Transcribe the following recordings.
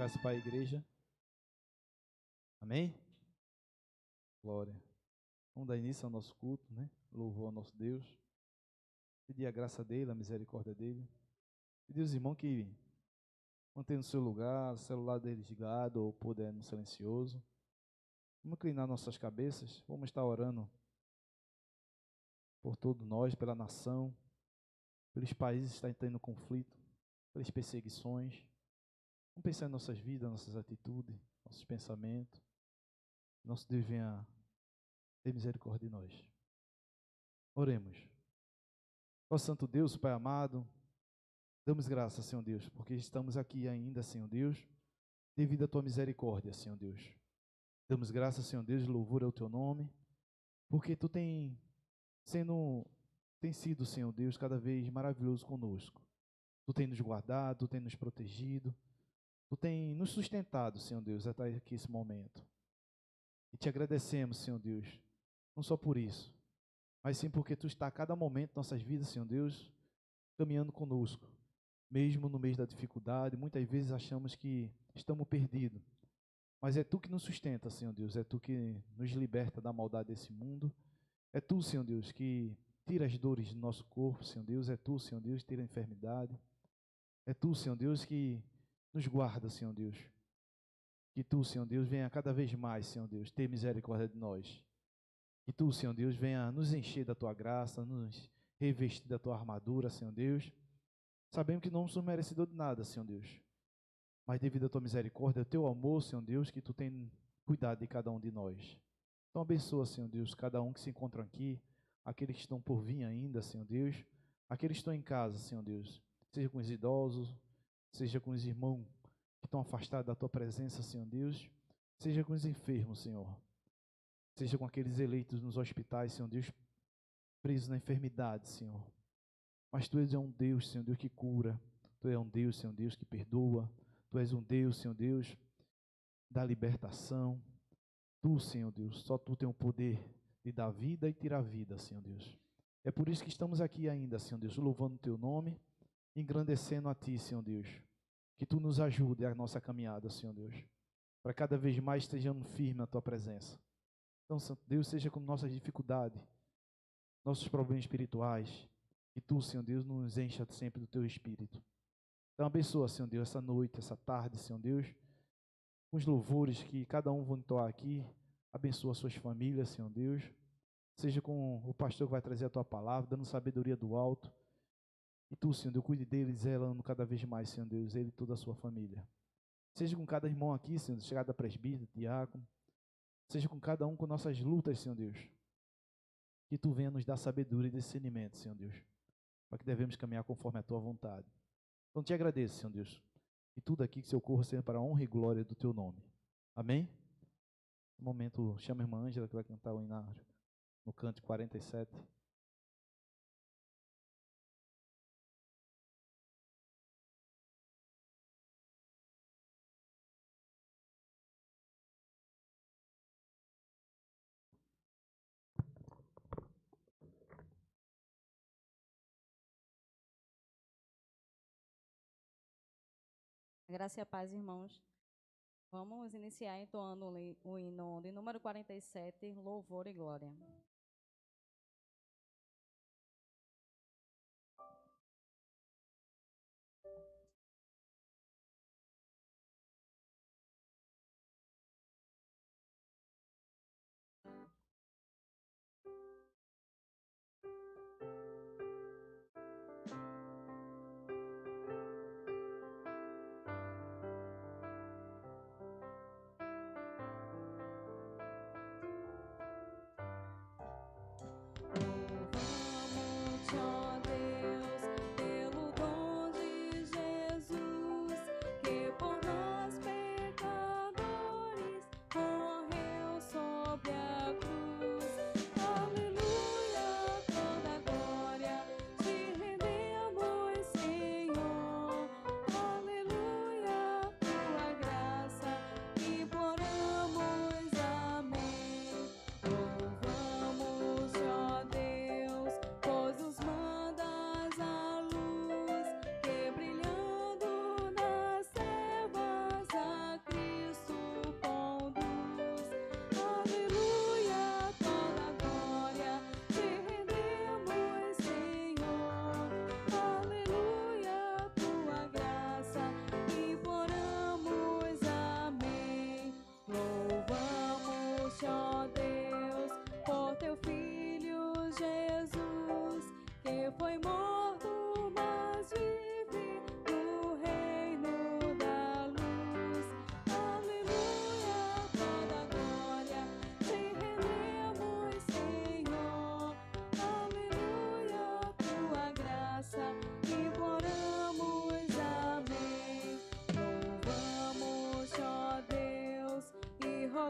Graça para a igreja. Amém? Glória. Vamos dar início ao nosso culto, né? Louvor ao nosso Deus. Pedir a graça dele, a misericórdia dele. Pedir aos irmãos que mantenham no seu lugar, o celular dele desligado ou puder no silencioso. Vamos inclinar nossas cabeças. Vamos estar orando por todos nós, pela nação, pelos países que estão tendo conflito, pelas perseguições. Vamos pensar em nossas vidas, nossas atitudes, nossos pensamentos. Nosso Deus venha ter misericórdia de nós. Oremos. Ó Santo Deus, Pai amado, damos graças, Senhor Deus, porque estamos aqui ainda, Senhor Deus, devido à Tua misericórdia, Senhor Deus. Damos graças, Senhor Deus, louvor ao Teu nome, porque Tu tem sido, Senhor Deus, cada vez maravilhoso conosco. Tu tem nos guardado, Tu tem nos protegido, Tu tem nos sustentado, Senhor Deus, até aqui esse momento. E Te agradecemos, Senhor Deus, não só por isso, mas sim porque Tu está a cada momento de nossas vidas, Senhor Deus, caminhando conosco. Mesmo no meio da dificuldade, muitas vezes achamos que estamos perdidos. Mas é Tu que nos sustenta, Senhor Deus. É Tu que nos liberta da maldade desse mundo. É Tu, Senhor Deus, que tira as dores do nosso corpo, Senhor Deus. É Tu, Senhor Deus, que tira a enfermidade. É Tu, Senhor Deus, que nos guarda, Senhor Deus. Que Tu, Senhor Deus, venha cada vez mais, Senhor Deus, ter misericórdia de nós. Que Tu, Senhor Deus, venha nos encher da Tua graça, nos revestir da Tua armadura, Senhor Deus. Sabemos que não somos merecedores de nada, Senhor Deus. Mas devido à Tua misericórdia, ao Teu amor, Senhor Deus, que Tu tem cuidado de cada um de nós. Então abençoa, Senhor Deus, cada um que se encontra aqui, aqueles que estão por vir ainda, Senhor Deus, aqueles que estão em casa, Senhor Deus, seja com os idosos, seja com os irmãos que estão afastados da Tua presença, Senhor Deus, seja com os enfermos, Senhor, seja com aqueles eleitos nos hospitais, Senhor Deus, presos na enfermidade, Senhor. Mas Tu és um Deus, Senhor Deus, que cura. Tu és um Deus, Senhor Deus, que perdoa. Tu és um Deus, Senhor Deus, da libertação. Tu, Senhor Deus, só Tu tem o poder de dar vida e tirar vida, Senhor Deus. É por isso que estamos aqui ainda, Senhor Deus, louvando o Teu nome, engrandecendo a Ti, Senhor Deus. Que Tu nos ajude a nossa caminhada, Senhor Deus, para cada vez mais estejamos firmes na Tua presença. Então, Santo Deus, seja com nossas dificuldades, nossos problemas espirituais, que Tu, Senhor Deus, nos encha sempre do Teu Espírito. Então abençoa, Senhor Deus, essa noite, essa tarde, Senhor Deus, com os louvores que cada um vai entoar aqui. Abençoa suas famílias, Senhor Deus. Seja com o pastor que vai trazer a Tua palavra, dando sabedoria do alto. E Tu, Senhor Deus, cuide deles, zelando cada vez mais, Senhor Deus, ele e toda a sua família. Seja com cada irmão aqui, Senhor Deus, chegada presbítero, diácono. Seja com cada um com nossas lutas, Senhor Deus. Que Tu venha nos dar sabedoria e discernimento, Senhor Deus, para que devemos caminhar conforme a Tua vontade. Então Te agradeço, Senhor Deus, e tudo aqui que se ocorra seja para a honra e glória do Teu nome. Amém? No momento, chama a irmã Ângela, que vai cantar o hinário no canto 47. Graça e a paz, irmãos. Vamos iniciar entoando o hino de número 47, Louvor e Glória.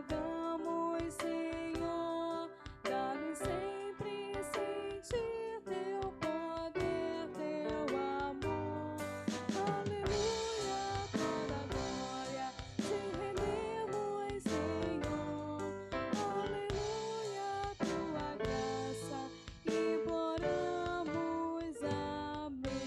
rogamos, Senhor, dá-nos sempre sentir teu poder, teu amor. Aleluia, toda glória te rendemos, Senhor. Aleluia, tua graça imploramos. Amém.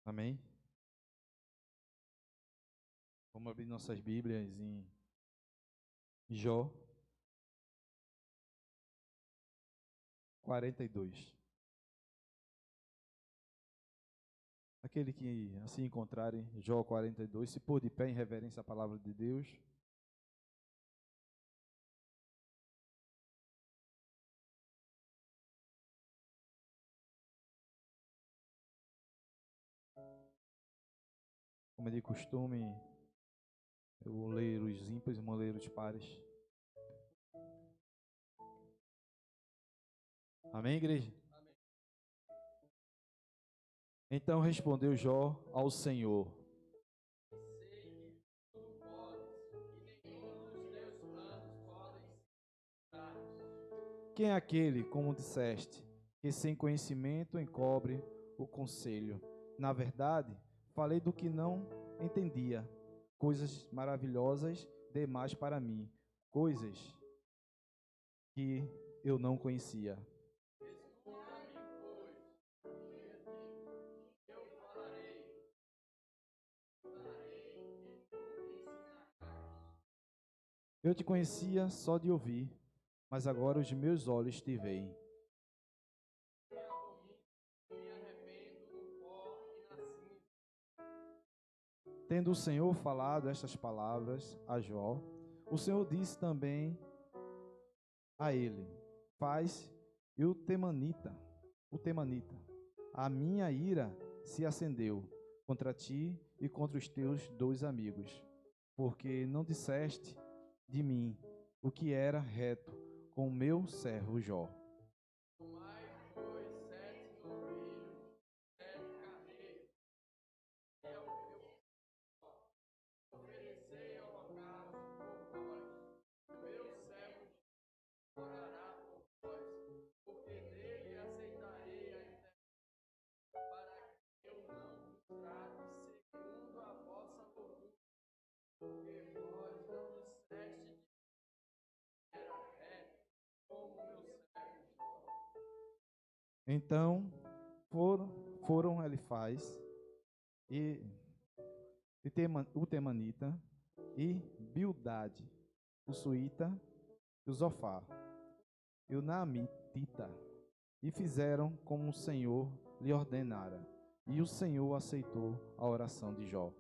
Amém? Vamos abrir nossas Bíblias em Jó 42. Aquele que assim encontrarem, Jó 42, se pôr de pé em reverência à palavra de Deus. Como é de costume, eu vou ler os ímpares e vou ler os pares. Amém, igreja? Amém. Então respondeu Jó ao Senhor: sei que tudo podes, e nenhum dos teus planos podem ser. Quem é aquele, como disseste, que sem conhecimento encobre o conselho? Na verdade, falei do que não entendia, coisas maravilhosas demais para mim, coisas que eu não conhecia. Eu te conhecia só de ouvir, mas agora os meus olhos te veem. Tendo o Senhor falado estas palavras a Jó, o Senhor disse também a ele: faz e o Temanita, a minha ira se acendeu contra ti e contra os teus dois amigos, porque não disseste de mim o que era reto com o meu servo Jó. Então foram Elifaz e o Temanita e Bildade, o Suíta, e o Zofar, e o Naamitita, e fizeram como o Senhor lhe ordenara. E o Senhor aceitou a oração de Jó.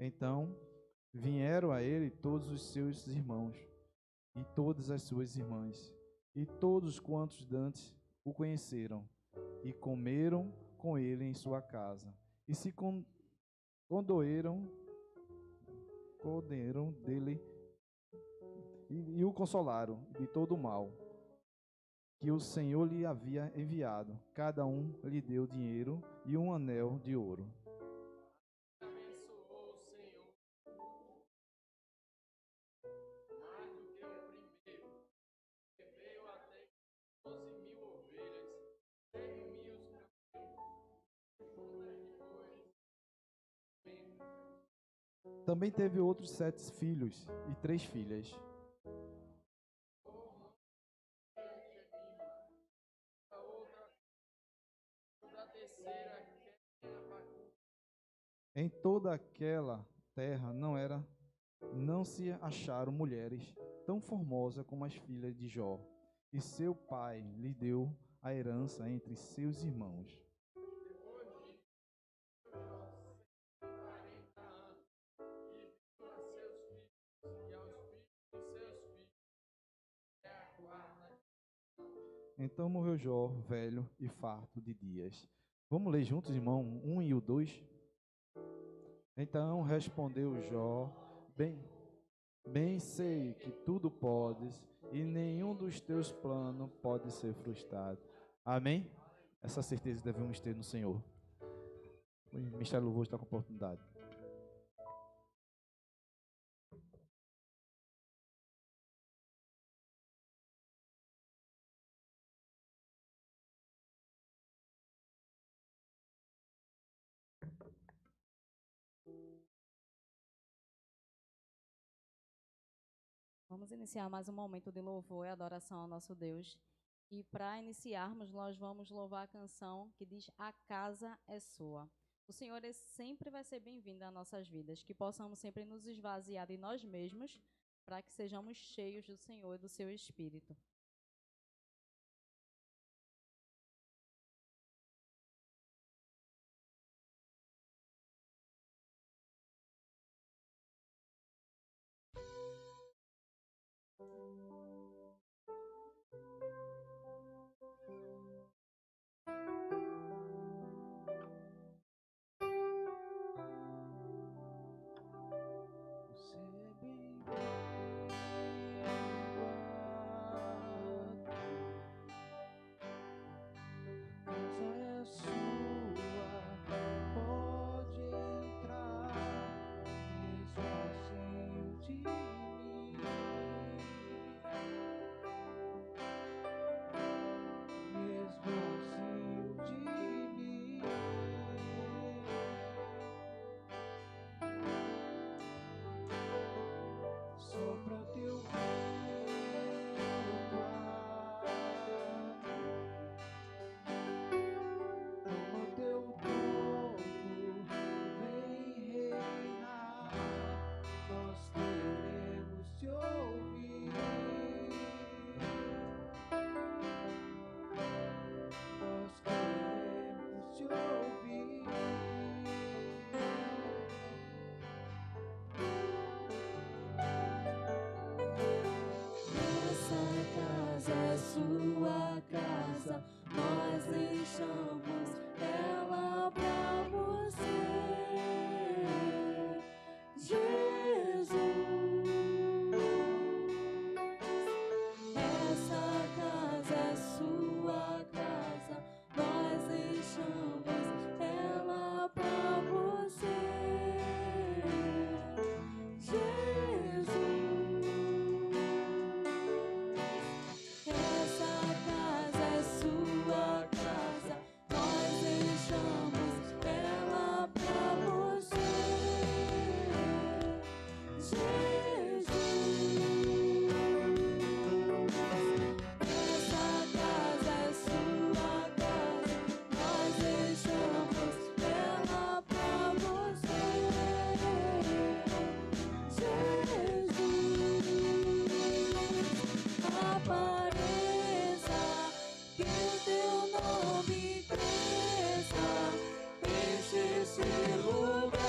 Então vieram a ele todos os seus irmãos e todas as suas irmãs, e todos quantos dantes o conheceram, e comeram com ele em sua casa, e se condoeram dele e o consolaram de todo o mal que o Senhor lhe havia enviado. Cada um lhe deu dinheiro e um anel de ouro. Também teve outros 7 filhos e 3 filhas. Em toda aquela terra não se acharam mulheres tão formosas como as filhas de Jó, e seu pai lhe deu a herança entre seus irmãos. Então morreu Jó, velho e farto de dias. Vamos ler juntos, irmão, 1 e o 2. Então respondeu Jó: bem sei que tudo podes e nenhum dos teus planos pode ser frustrado. Amém? Essa certeza devemos ter no Senhor. O Ministério Louvor está com oportunidade. Vamos iniciar mais um momento de louvor e adoração ao nosso Deus. E para iniciarmos, nós vamos louvar a canção que diz: A casa é sua. O Senhor sempre vai ser bem-vindo às nossas vidas, que possamos sempre nos esvaziar de nós mesmos, para que sejamos cheios do Senhor e do seu Espírito. Sua casa, nós deixamos ela pra você, Jesus. Essa casa é sua casa, nós deixamos ela pra você, Jesus. Que o teu nome cresça, enche esse lugar.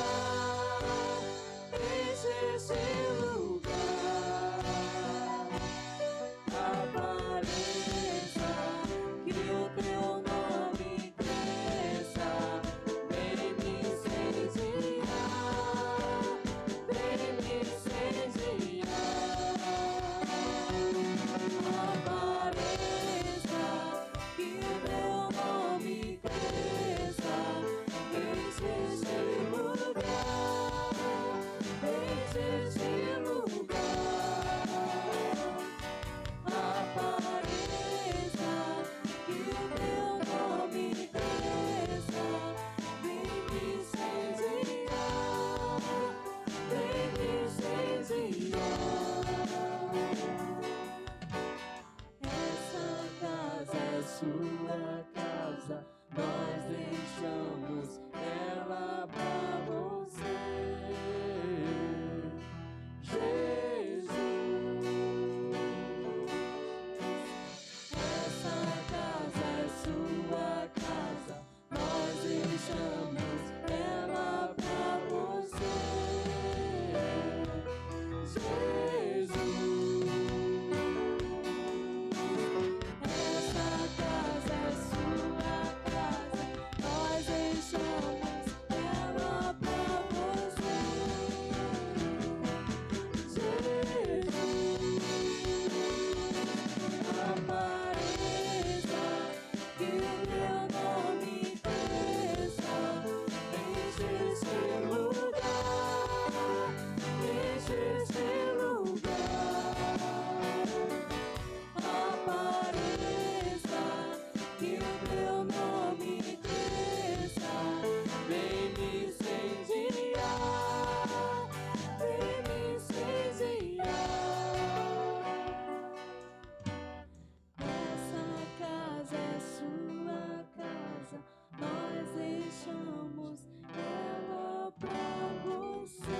deixamos ela pra você.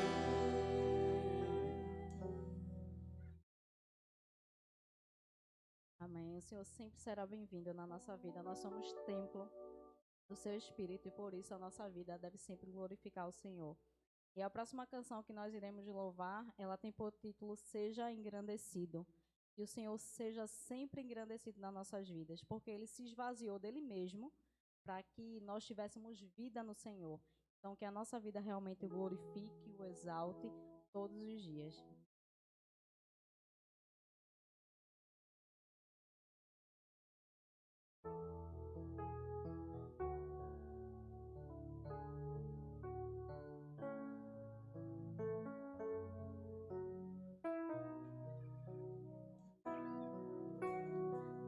Amém. O Senhor sempre será bem-vindo na nossa vida. Nós somos templo do seu Espírito e por isso a nossa vida deve sempre glorificar o Senhor. E a próxima canção que nós iremos louvar, ela tem por título Seja Engrandecido. Que o Senhor seja sempre engrandecido nas nossas vidas, porque Ele se esvaziou dele mesmo para que nós tivéssemos vida no Senhor. Então, que a nossa vida realmente o glorifique e o exalte todos os dias.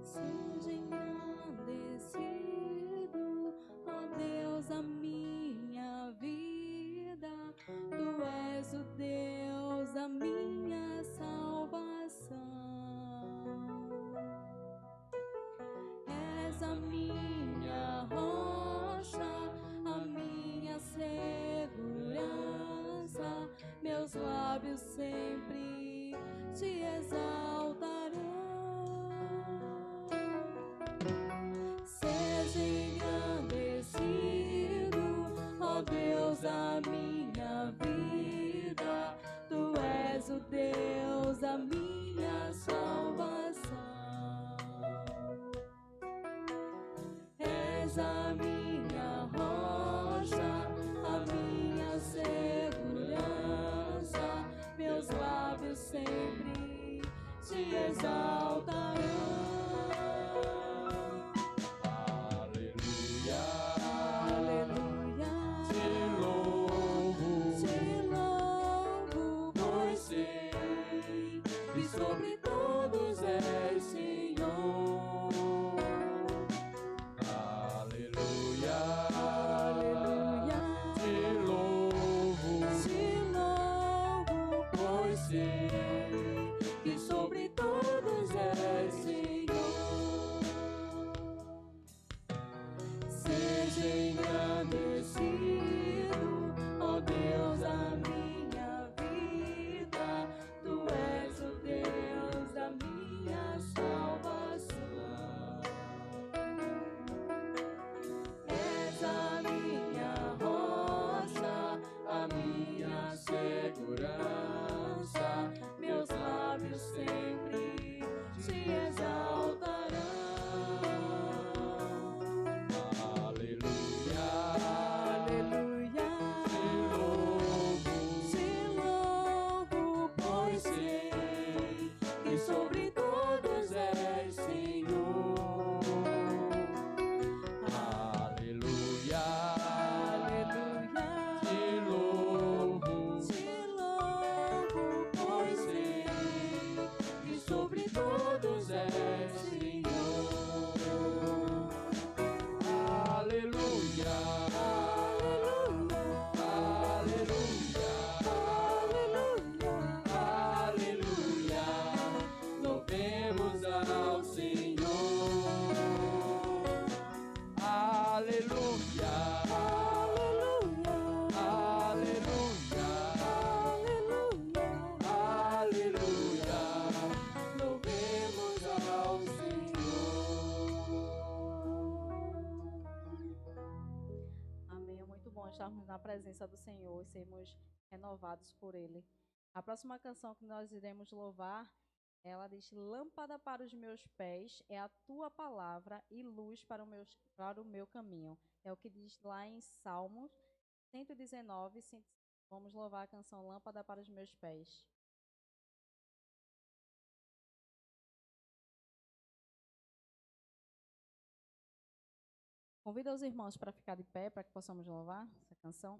Seja engrandecido, ó Deus, a minha vida. Tu és o Deus da minha salvação. És a minha rocha, a minha segurança. Meus lábios sempre te exaltarão. Seja engrandecido, ó Deus, a minha vida. Tu és o Deus da minha salvação. És a minha rocha, a minha segurança. Meus lábios sempre te exaltarão. Sobre todos és Senhor. Aleluia, Aleluia. te louvo, Pois sei que sobre todos és Senhor. Seja engrandecido, ó Deus, a minha vida. Tu és o Deus da minha salvação. És a minha rocha, a minha segurança. Meus lábios sempre te exaltarão. aleluia, Aleluia. te Te louvo, pois sei que sobre todos és Senhor. aleluia, Aleluia. te louvo, Pois sei que sobre todos és Senhor. aleluia, Aleluia. aleluia, Aleluia. aleluia, louvemos ao Senhor. Aleluia, aleluia, aleluia, Louvemos ao Senhor. Amém. É muito bom estarmos na presença do Senhor e sermos renovados por Ele. A próxima canção que nós iremos louvar, ela diz: Lâmpada para os meus pés é a tua palavra e luz para o meu caminho. É o que diz lá em Salmos 119. Vamos louvar a canção Lâmpada para os meus pés. Convido os irmãos para ficar de pé para que possamos louvar essa canção.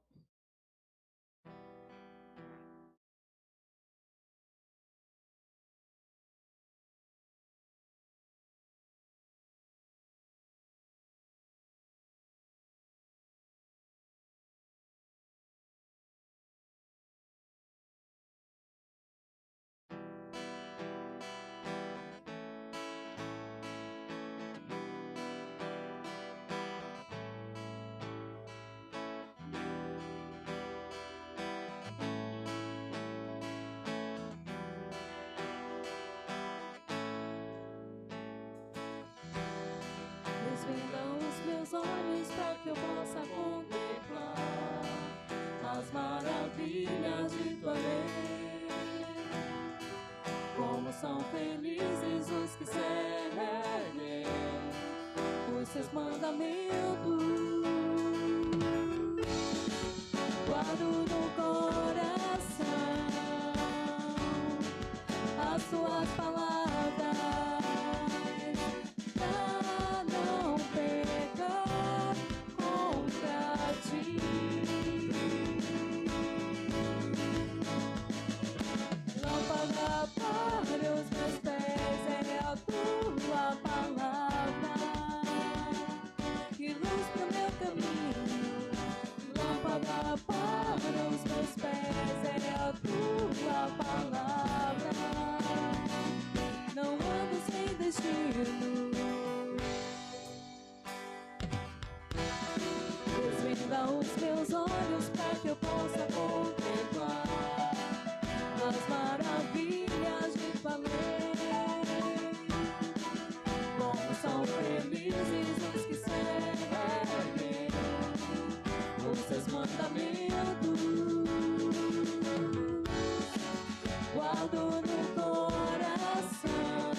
Desvenda os meus olhos para que eu possa contemplar as maravilhas de tua lei. Como são felizes os que seguem os seus mandamentos. Guardo no coração as tuas palavras, pra não pecar contra ti. Lâmpada para os meus pés é a tua palavra, e luz para o meu caminho. Lâmpada para os meus pés é a tua palavra, não ando sem destino. Desvenda os meus olhos para que eu possa contemplar as maravilhas de tua lei. Como são felizes os que seguem os seus mandamentos. Guardo no coração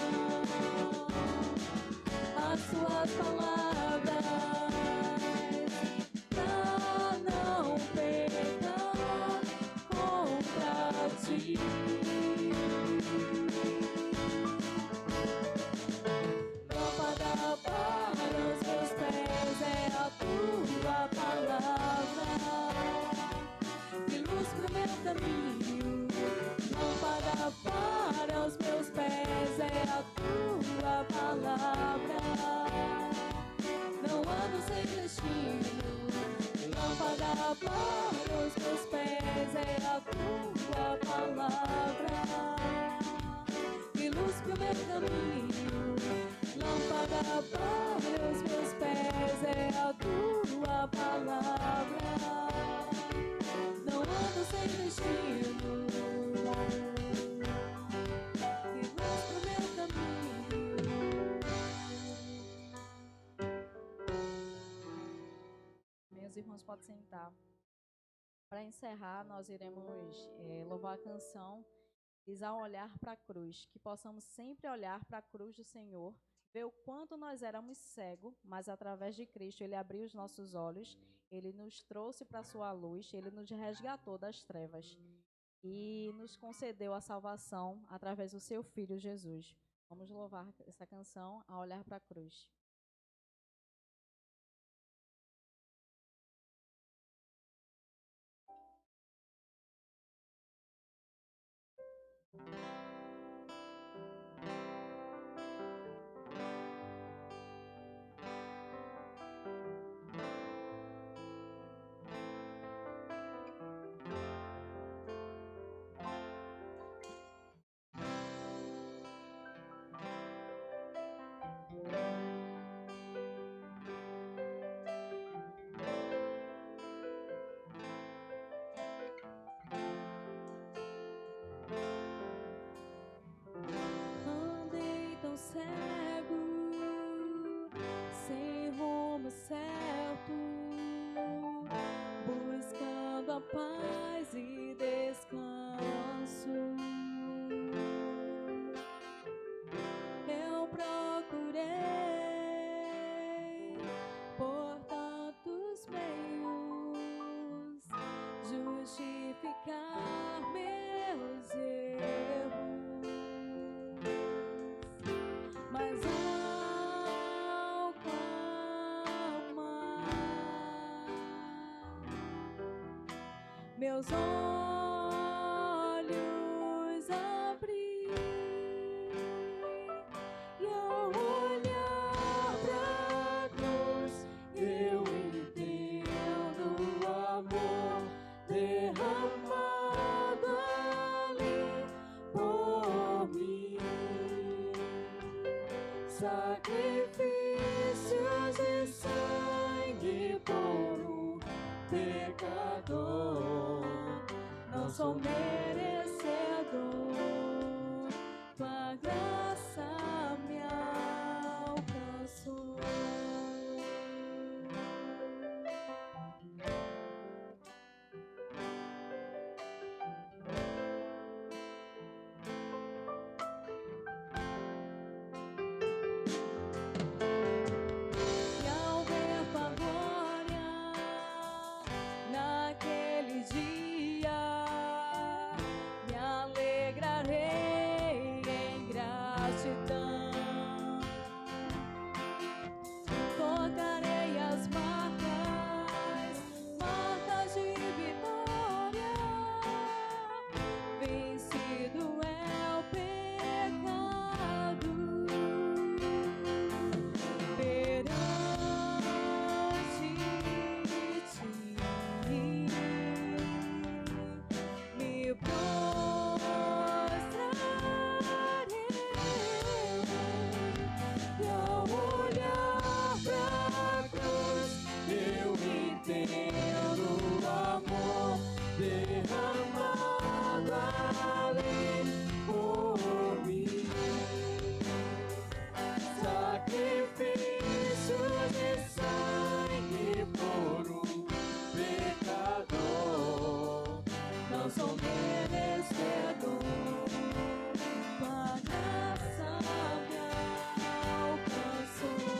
as suas palavras, pra não pecar contra ti. Lâmpada para os meus pés é a tua palavra, e luz pro meu caminho. Lâmpada para os meus pés é a tua palavra, não ando sem destino. Lâmpada para os meus pés é a tua palavra, e luz pro meu caminho. Lâmpada para os meus pés é a tua palavra, não ando sem destino. E luz pro meu caminho. Meus irmãos, podem sentar. Para encerrar, nós iremos louvar a canção Diz ao olhar para a cruz, que possamos sempre olhar para a cruz do Senhor, ver o quanto nós éramos cegos, mas através de Cristo Ele abriu os nossos olhos, Ele nos trouxe para a sua luz, Ele nos resgatou das trevas e nos concedeu a salvação através do seu Filho Jesus. Vamos louvar essa canção a olhar para a cruz. Andei tão cego, sem rumo certo, buscando a paz e descanso. Eu procurei por tantos meios justificar meus erros, mas ao clamar, meus olhos abri e ao olhar pra cruz eu entendo o amor derramado ali por mim. Sacrifícios de sangue por um pecador, não sou merecedor, tua graça me alcançou. entendo o amor derramado ali por mim. Sacrifício de sangue por um pecador. Não sou merecedor. Tua graça me alcançou.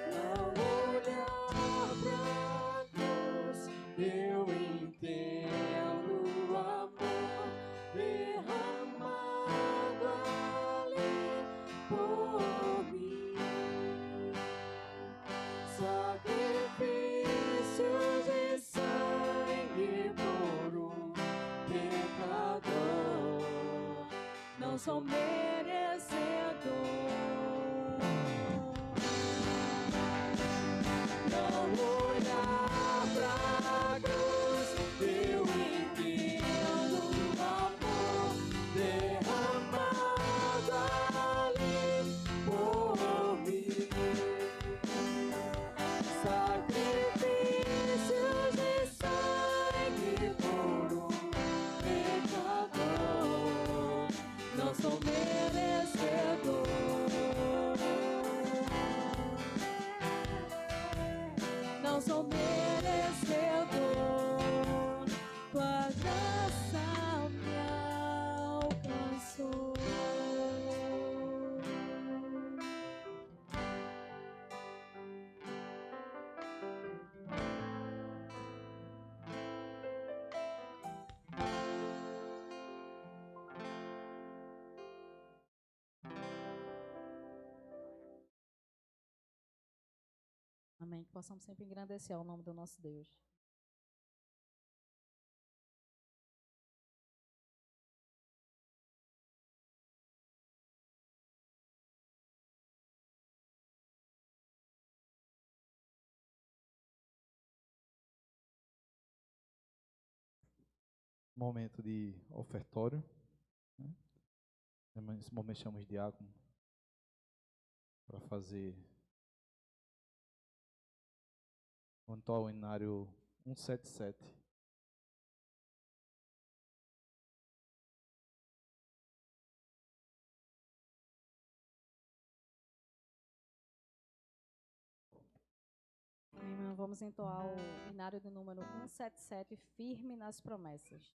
Ao olhar pra cruz, eu entendo o amor derramado ali por mim. Sacrifício de sangue por um pecador. Não sou merecedor. Não olhar pra cruz, eu entendo o amor derramado ali por mim. Sacrifício de sangue por um pecador. Não sou merecedor. Não sou merecedor. Tua graça me alcançou. Amém. Que possamos sempre engrandecer ao nome do nosso Deus. Momento de ofertório, né? Nesse momento chamamos de diácono para fazer o antoinário 177. Minha irmã, vamos entoar o binário do número 177, firme nas promessas.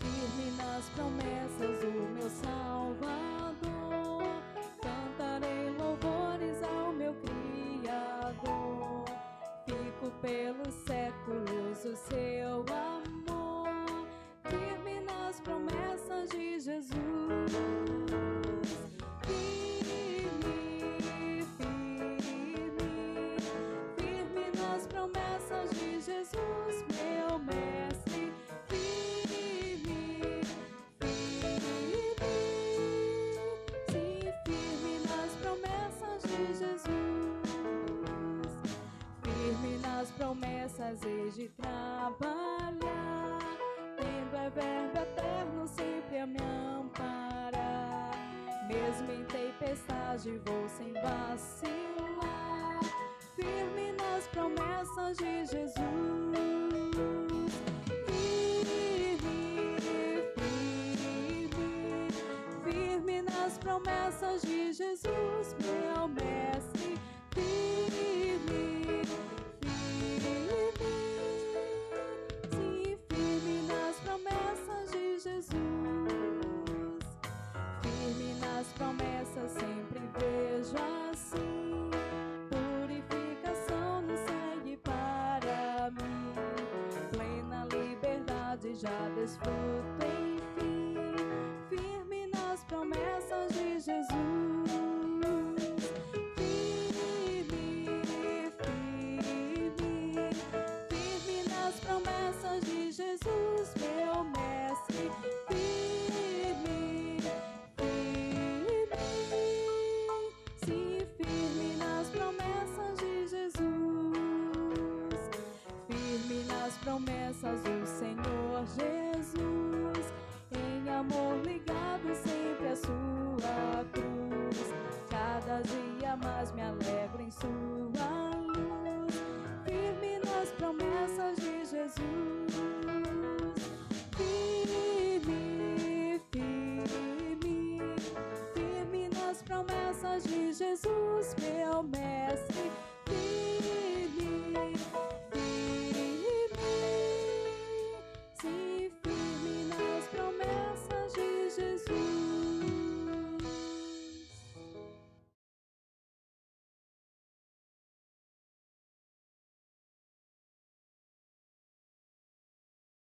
Firme nas promessas do meu Salvador, cantarei louvores ao meu Criador. Fico pelos séculos o seu amor, firme nas promessas de Jesus. Firme, firme, firme nas promessas de Jesus, meu mestre. Firme, firme, sim, firme nas promessas de Jesus. Firme nas promessas hei de trabalhar, tendo é verbo eterno sempre a me amparar. Mesmo em tempestade vou sem vacilar, firme nas promessas de Jesus. Firme, firme, firme nas promessas de Jesus, meu mestre. Firme, firme, sim, firme nas promessas de Jesus. Firme nas promessas sempre vejo assim, purificação nos segue para mim. Plena liberdade já desfruto enfim.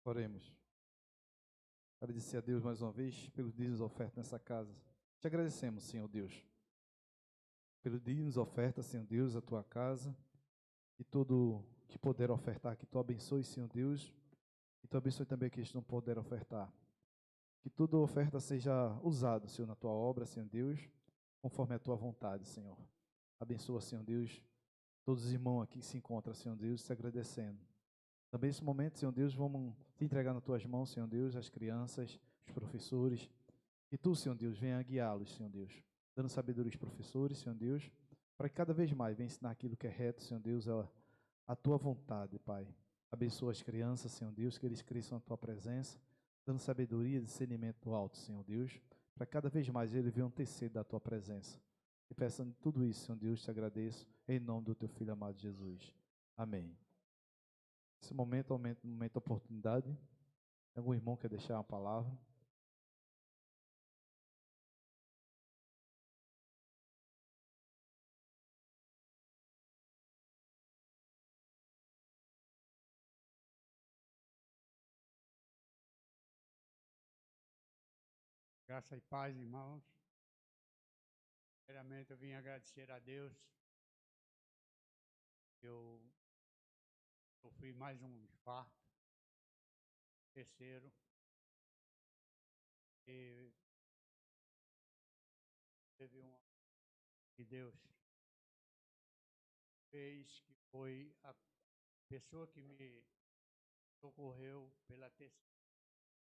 Oremos. Agradecer a Deus mais uma vez pelos dízimos e ofertas nessa casa. Te agradecemos, Senhor Deus, pelos dízimos e ofertas, Senhor Deus, a tua casa e tudo que puder ofertar, que tu abençoe, Senhor Deus, e tu abençoe também aqueles que não puderam ofertar. Que toda oferta seja usada, Senhor, na tua obra, Senhor Deus, conforme a tua vontade, Senhor. Abençoa, Senhor Deus, todos os irmãos aqui que se encontram, Senhor Deus, te agradecendo. Também nesse momento, Senhor Deus, vamos te entregar nas tuas mãos, Senhor Deus, as crianças, os professores, e tu, Senhor Deus, venha guiá-los, Senhor Deus, dando sabedoria aos professores, Senhor Deus, para que cada vez mais venha ensinar aquilo que é reto, Senhor Deus, a tua vontade, Pai. Abençoa as crianças, Senhor Deus, que eles cresçam na tua presença, dando sabedoria e discernimento do alto, Senhor Deus, para cada vez mais eles venham ter sede da tua presença. E peçando tudo isso, Senhor Deus, te agradeço, em nome do teu Filho amado Jesus. Amém. Esse momento é um momento de oportunidade. Algum irmão quer deixar uma palavra? Graça e paz, irmãos. Primeiramente, eu vim agradecer a Deus. Eu sofri mais um infarto, terceiro, e teve uma que Deus fez, que foi a pessoa que me socorreu pela terceira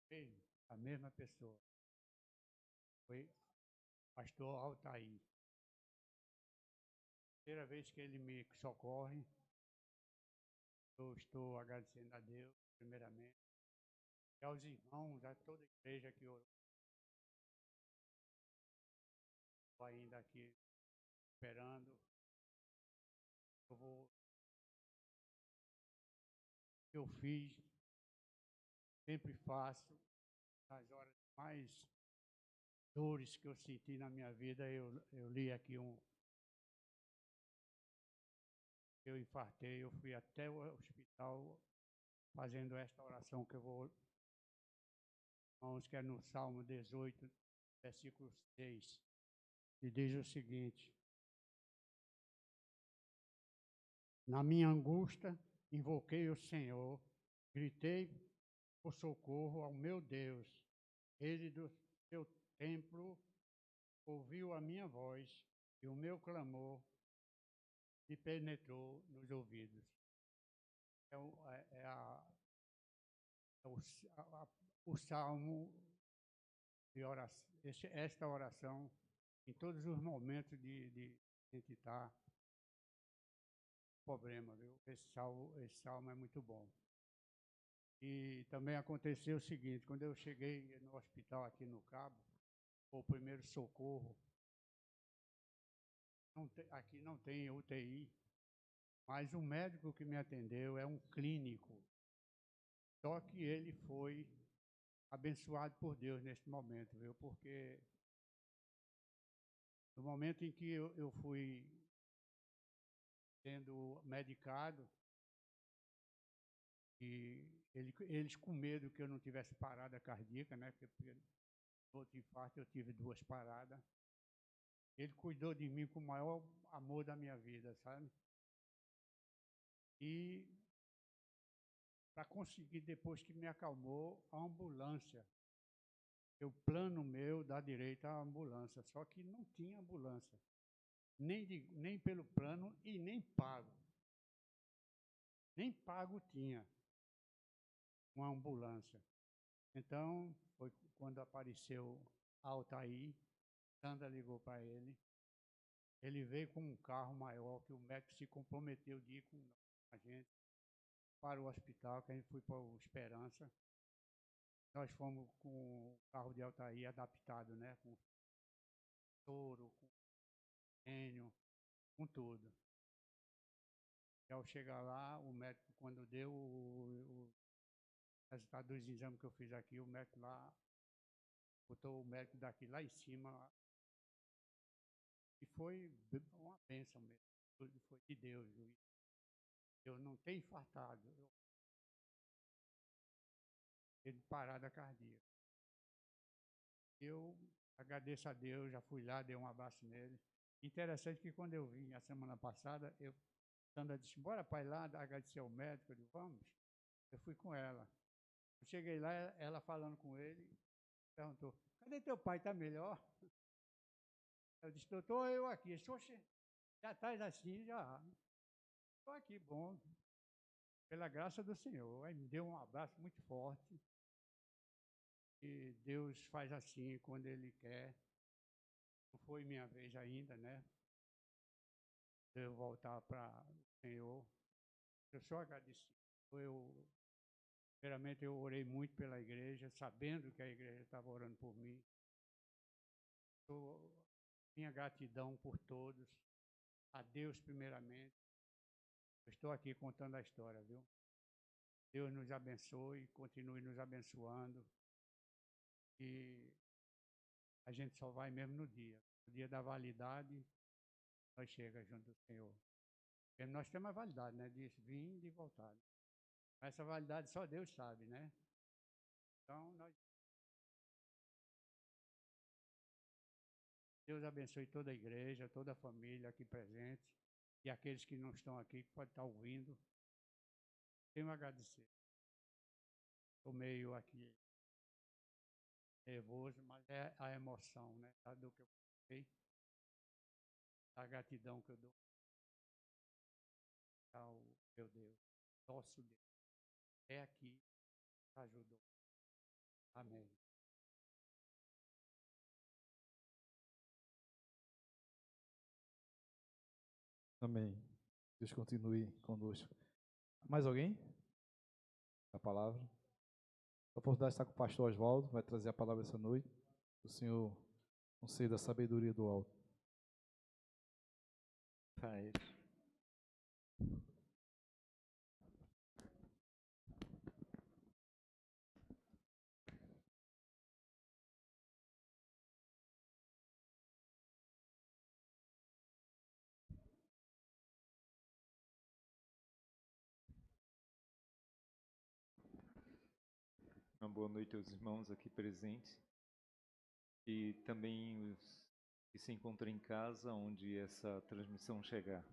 vez, a mesma pessoa. Foi o pastor Altair. Terceira vez que ele me socorre, eu estou agradecendo a Deus, primeiramente, e aos irmãos, a toda a igreja que eu estou ainda aqui esperando. Eu fiz, sempre faço, nas horas mais dores que eu senti na minha vida, eu li aqui eu infartei, eu fui até o hospital fazendo esta oração que eu vou, irmãos, que é no Salmo 18, versículo 6, e diz o seguinte: na minha angústia, invoquei o Senhor, gritei por socorro ao meu Deus. Ele do seu templo ouviu a minha voz e o meu clamor me penetrou nos ouvidos. O salmo de oração, esta oração, em todos os momentos de gente estar problema, viu? Esse salmo é muito bom. E também aconteceu o seguinte: quando eu cheguei no hospital aqui no Cabo, o primeiro socorro, aqui não tem UTI, mas o médico que me atendeu é um clínico. Só que ele foi abençoado por Deus nesse momento, viu? Porque no momento em que eu fui sendo medicado, e eles com medo que eu não tivesse parada cardíaca, né? Porque no outro infarto eu tive 2 paradas. Ele cuidou de mim com o maior amor da minha vida, sabe? E para conseguir, depois que me acalmou, a ambulância. O plano meu dá direito à ambulância, só que não tinha ambulância. Nem pelo plano e nem pago. Nem pago tinha uma ambulância. Então, foi quando apareceu Altair, Sandra ligou para ele. Ele veio com um carro maior, que o médico se comprometeu de ir com a gente para o hospital, que a gente foi para o Esperança. Nós fomos com o carro de Altair adaptado, né? Com soro, com gênio, com tudo. E ao chegar lá, o médico, quando deu o resultado dos exames que eu fiz aqui, o médico lá, botou o médico daqui lá em cima. E foi uma bênção mesmo. Foi de Deus. Eu não tenho infartado. ele parada cardíaca. Eu agradeço a Deus, já fui lá, dei um abraço nele. Interessante que quando eu vim a semana passada, Sandra disse, bora pai lá, agradecer ao médico, eu disse, vamos. Eu fui com ela. Eu cheguei lá, ela falando com ele, perguntou, cadê teu pai, está melhor? Eu disse, doutor, eu aqui. Ele disse, oxe, já estás assim, já. Estou aqui, bom, pela graça do Senhor. Aí me deu um abraço muito forte. E Deus faz assim quando Ele quer. Não foi minha vez ainda, né? De eu voltar para o Senhor. Eu sou agradecido. Primeiramente, eu orei muito pela igreja, sabendo que a igreja estava orando por mim. Minha gratidão por todos. A Deus, primeiramente. Eu estou aqui contando a história, viu? Deus nos abençoe, continue nos abençoando. E a gente só vai mesmo no dia. No dia da validade, nós chegamos junto do Senhor. Porque nós temos a validade, né? De vir e de voltar. Essa validade só Deus sabe, né? Então, Deus abençoe toda a igreja, toda a família aqui presente. E aqueles que não estão aqui, que podem estar ouvindo. Tenho a agradecer. Estou meio aqui nervoso, mas é a emoção, né? Do que eu falei, a gratidão que eu dou ao meu Deus, nosso Deus. É aqui que ajudou. Amém. Amém. Deus continue conosco. Mais alguém? A palavra. A oportunidade está com o pastor Oswaldo, vai trazer a palavra essa noite. O Senhor conceda a sabedoria do alto. Paz. Uma boa noite aos irmãos aqui presentes e também os que se encontram em casa onde essa transmissão chegar.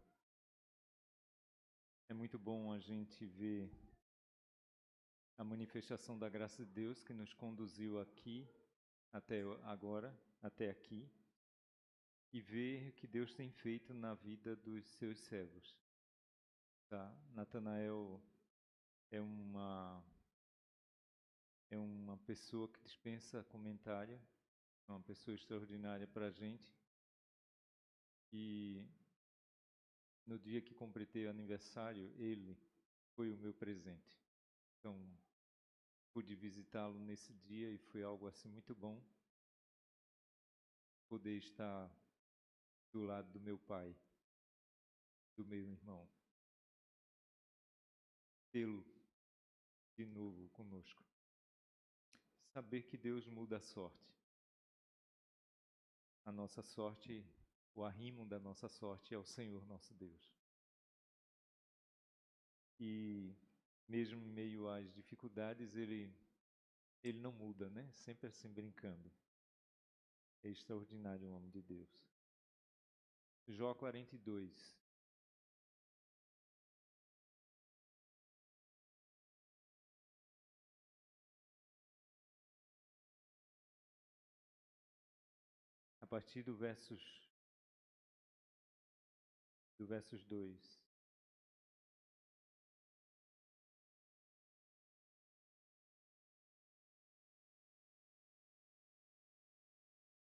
É muito bom a gente ver a manifestação da graça de Deus que nos conduziu aqui, até agora, até aqui, e ver o que Deus tem feito na vida dos seus servos. Tá? Natanael é uma pessoa que dispensa comentário, é uma pessoa extraordinária para a gente. E no dia que completei o aniversário, ele foi o meu presente. Então, pude visitá-lo nesse dia e foi algo assim muito bom. Poder estar do lado do meu pai, do meu irmão. Tê-lo de novo conosco. Saber que Deus muda a sorte. A nossa sorte, o arrimo da nossa sorte é o Senhor nosso Deus. E mesmo em meio às dificuldades, ele não muda, né? Sempre assim brincando. É extraordinário o nome de Deus. Jó 42. A partir do versos 2.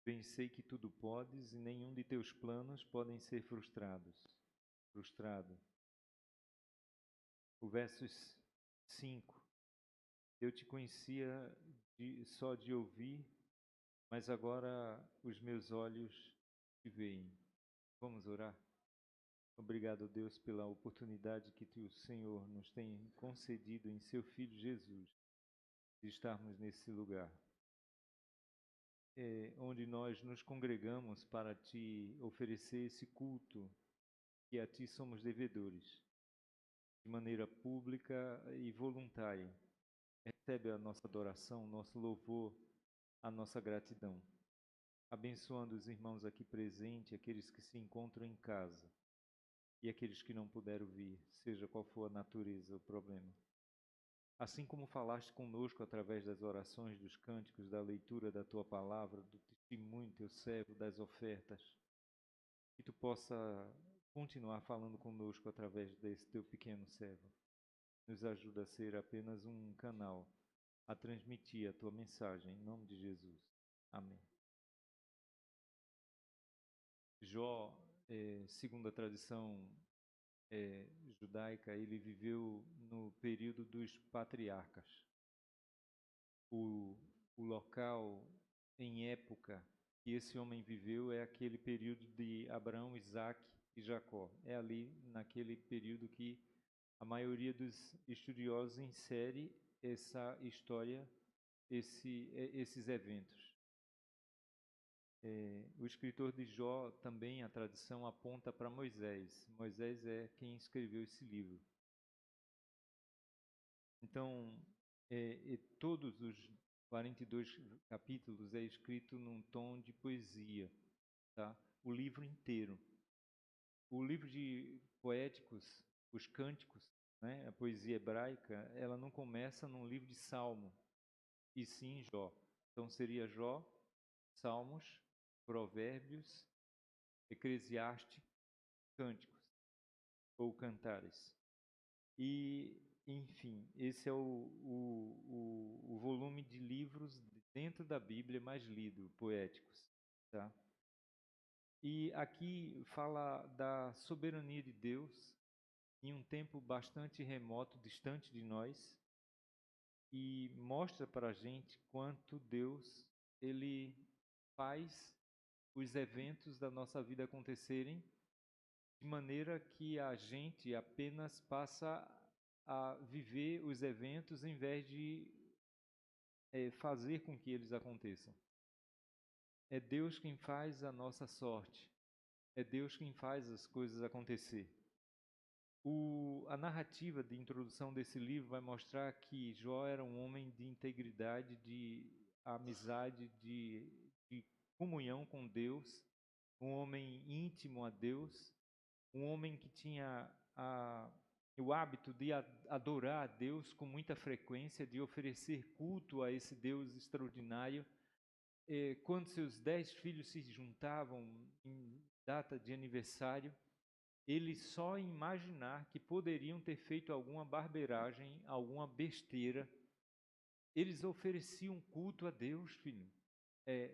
Bem sei que tudo podes e nenhum de teus planos podem ser frustrado. O versos 5. Eu te conhecia só de ouvir, mas agora os meus olhos te veem. Vamos orar? Obrigado, Deus, pela oportunidade que o Senhor nos tem concedido em seu Filho Jesus, de estarmos nesse lugar. Onde nós nos congregamos para te oferecer esse culto que a ti somos devedores, de maneira pública e voluntária. recebe a nossa adoração, o nosso louvor, a nossa gratidão. Abençoando os irmãos aqui presentes, aqueles que se encontram em casa e aqueles que não puderam vir, seja qual for a natureza, o problema. Assim como falaste conosco através das orações, dos cânticos, da leitura da Tua palavra, do testemunho, Teu servo, das ofertas, que Tu possa continuar falando conosco através desse Teu pequeno servo. Nos ajuda a ser apenas um canal, a transmitir a Tua mensagem, em nome de Jesus. Amém. Jó, segundo a tradição judaica, ele viveu no período dos patriarcas. O local, em época, que esse homem viveu é aquele período de Abraão, Isaac e Jacó. É ali, naquele período, que a maioria dos estudiosos insere essa história, esses eventos. O escritor de Jó também, a tradição aponta para Moisés. Moisés é quem escreveu esse livro. Então, todos os 42 capítulos é escrito num tom de poesia, tá? O livro inteiro. O livro de poéticos, os cânticos, né? A poesia hebraica, ela não começa num livro de Salmo, e sim Jó. Então seria Jó, Salmos, Provérbios, Eclesiastes, Cânticos ou Cantares. E, enfim, esse é o volume de livros dentro da Bíblia mais lido, poéticos. Tá? E aqui fala da soberania de Deus em um tempo bastante remoto, distante de nós, e mostra para a gente quanto Deus ele faz os eventos da nossa vida acontecerem de maneira que a gente apenas passa a viver os eventos em vez de fazer com que eles aconteçam. É Deus quem faz a nossa sorte. É Deus quem faz as coisas acontecer. A narrativa de introdução desse livro vai mostrar que Jó era um homem de integridade, de amizade, de comunhão com Deus, um homem íntimo a Deus, um homem que tinha o hábito de adorar a Deus com muita frequência, de oferecer culto a esse Deus extraordinário. Quando seus 10 filhos se juntavam em data de aniversário, ele só imaginar que poderiam ter feito alguma barbeiragem, alguma besteira, eles ofereciam culto a Deus, filho.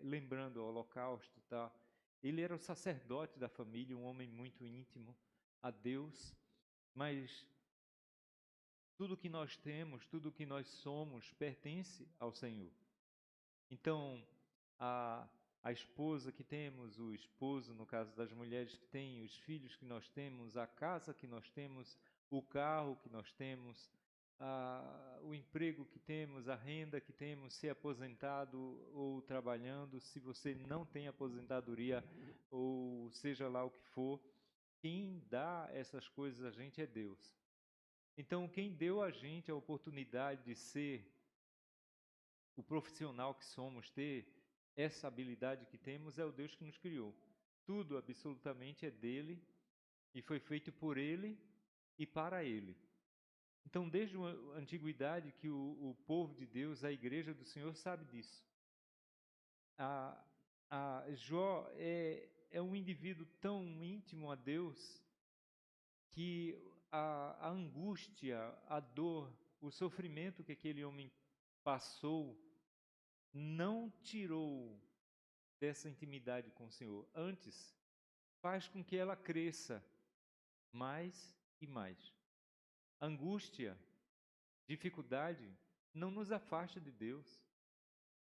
Lembrando o holocausto, tá? Ele era o sacerdote da família, um homem muito íntimo a Deus, mas tudo que nós temos, tudo que nós somos, pertence ao Senhor. Então, a esposa que temos, o esposo, no caso das mulheres que têm, os filhos que nós temos, a casa que nós temos, o carro que nós temos, o emprego que temos, a renda que temos, ser aposentado ou trabalhando, se você não tem aposentadoria ou seja lá o que for, quem dá essas coisas a gente é Deus. Então, quem deu a gente a oportunidade de ser o profissional que somos, ter essa habilidade que temos, é o Deus que nos criou. Tudo absolutamente é dele e foi feito por ele e para ele. Então, desde a antiguidade que o povo de Deus, a igreja do Senhor, sabe disso. Jó é um indivíduo tão íntimo a Deus que a angústia, a dor, o sofrimento que aquele homem passou não tirou dessa intimidade com o Senhor. Antes, faz com que ela cresça mais e mais. Angústia, dificuldade, não nos afasta de Deus.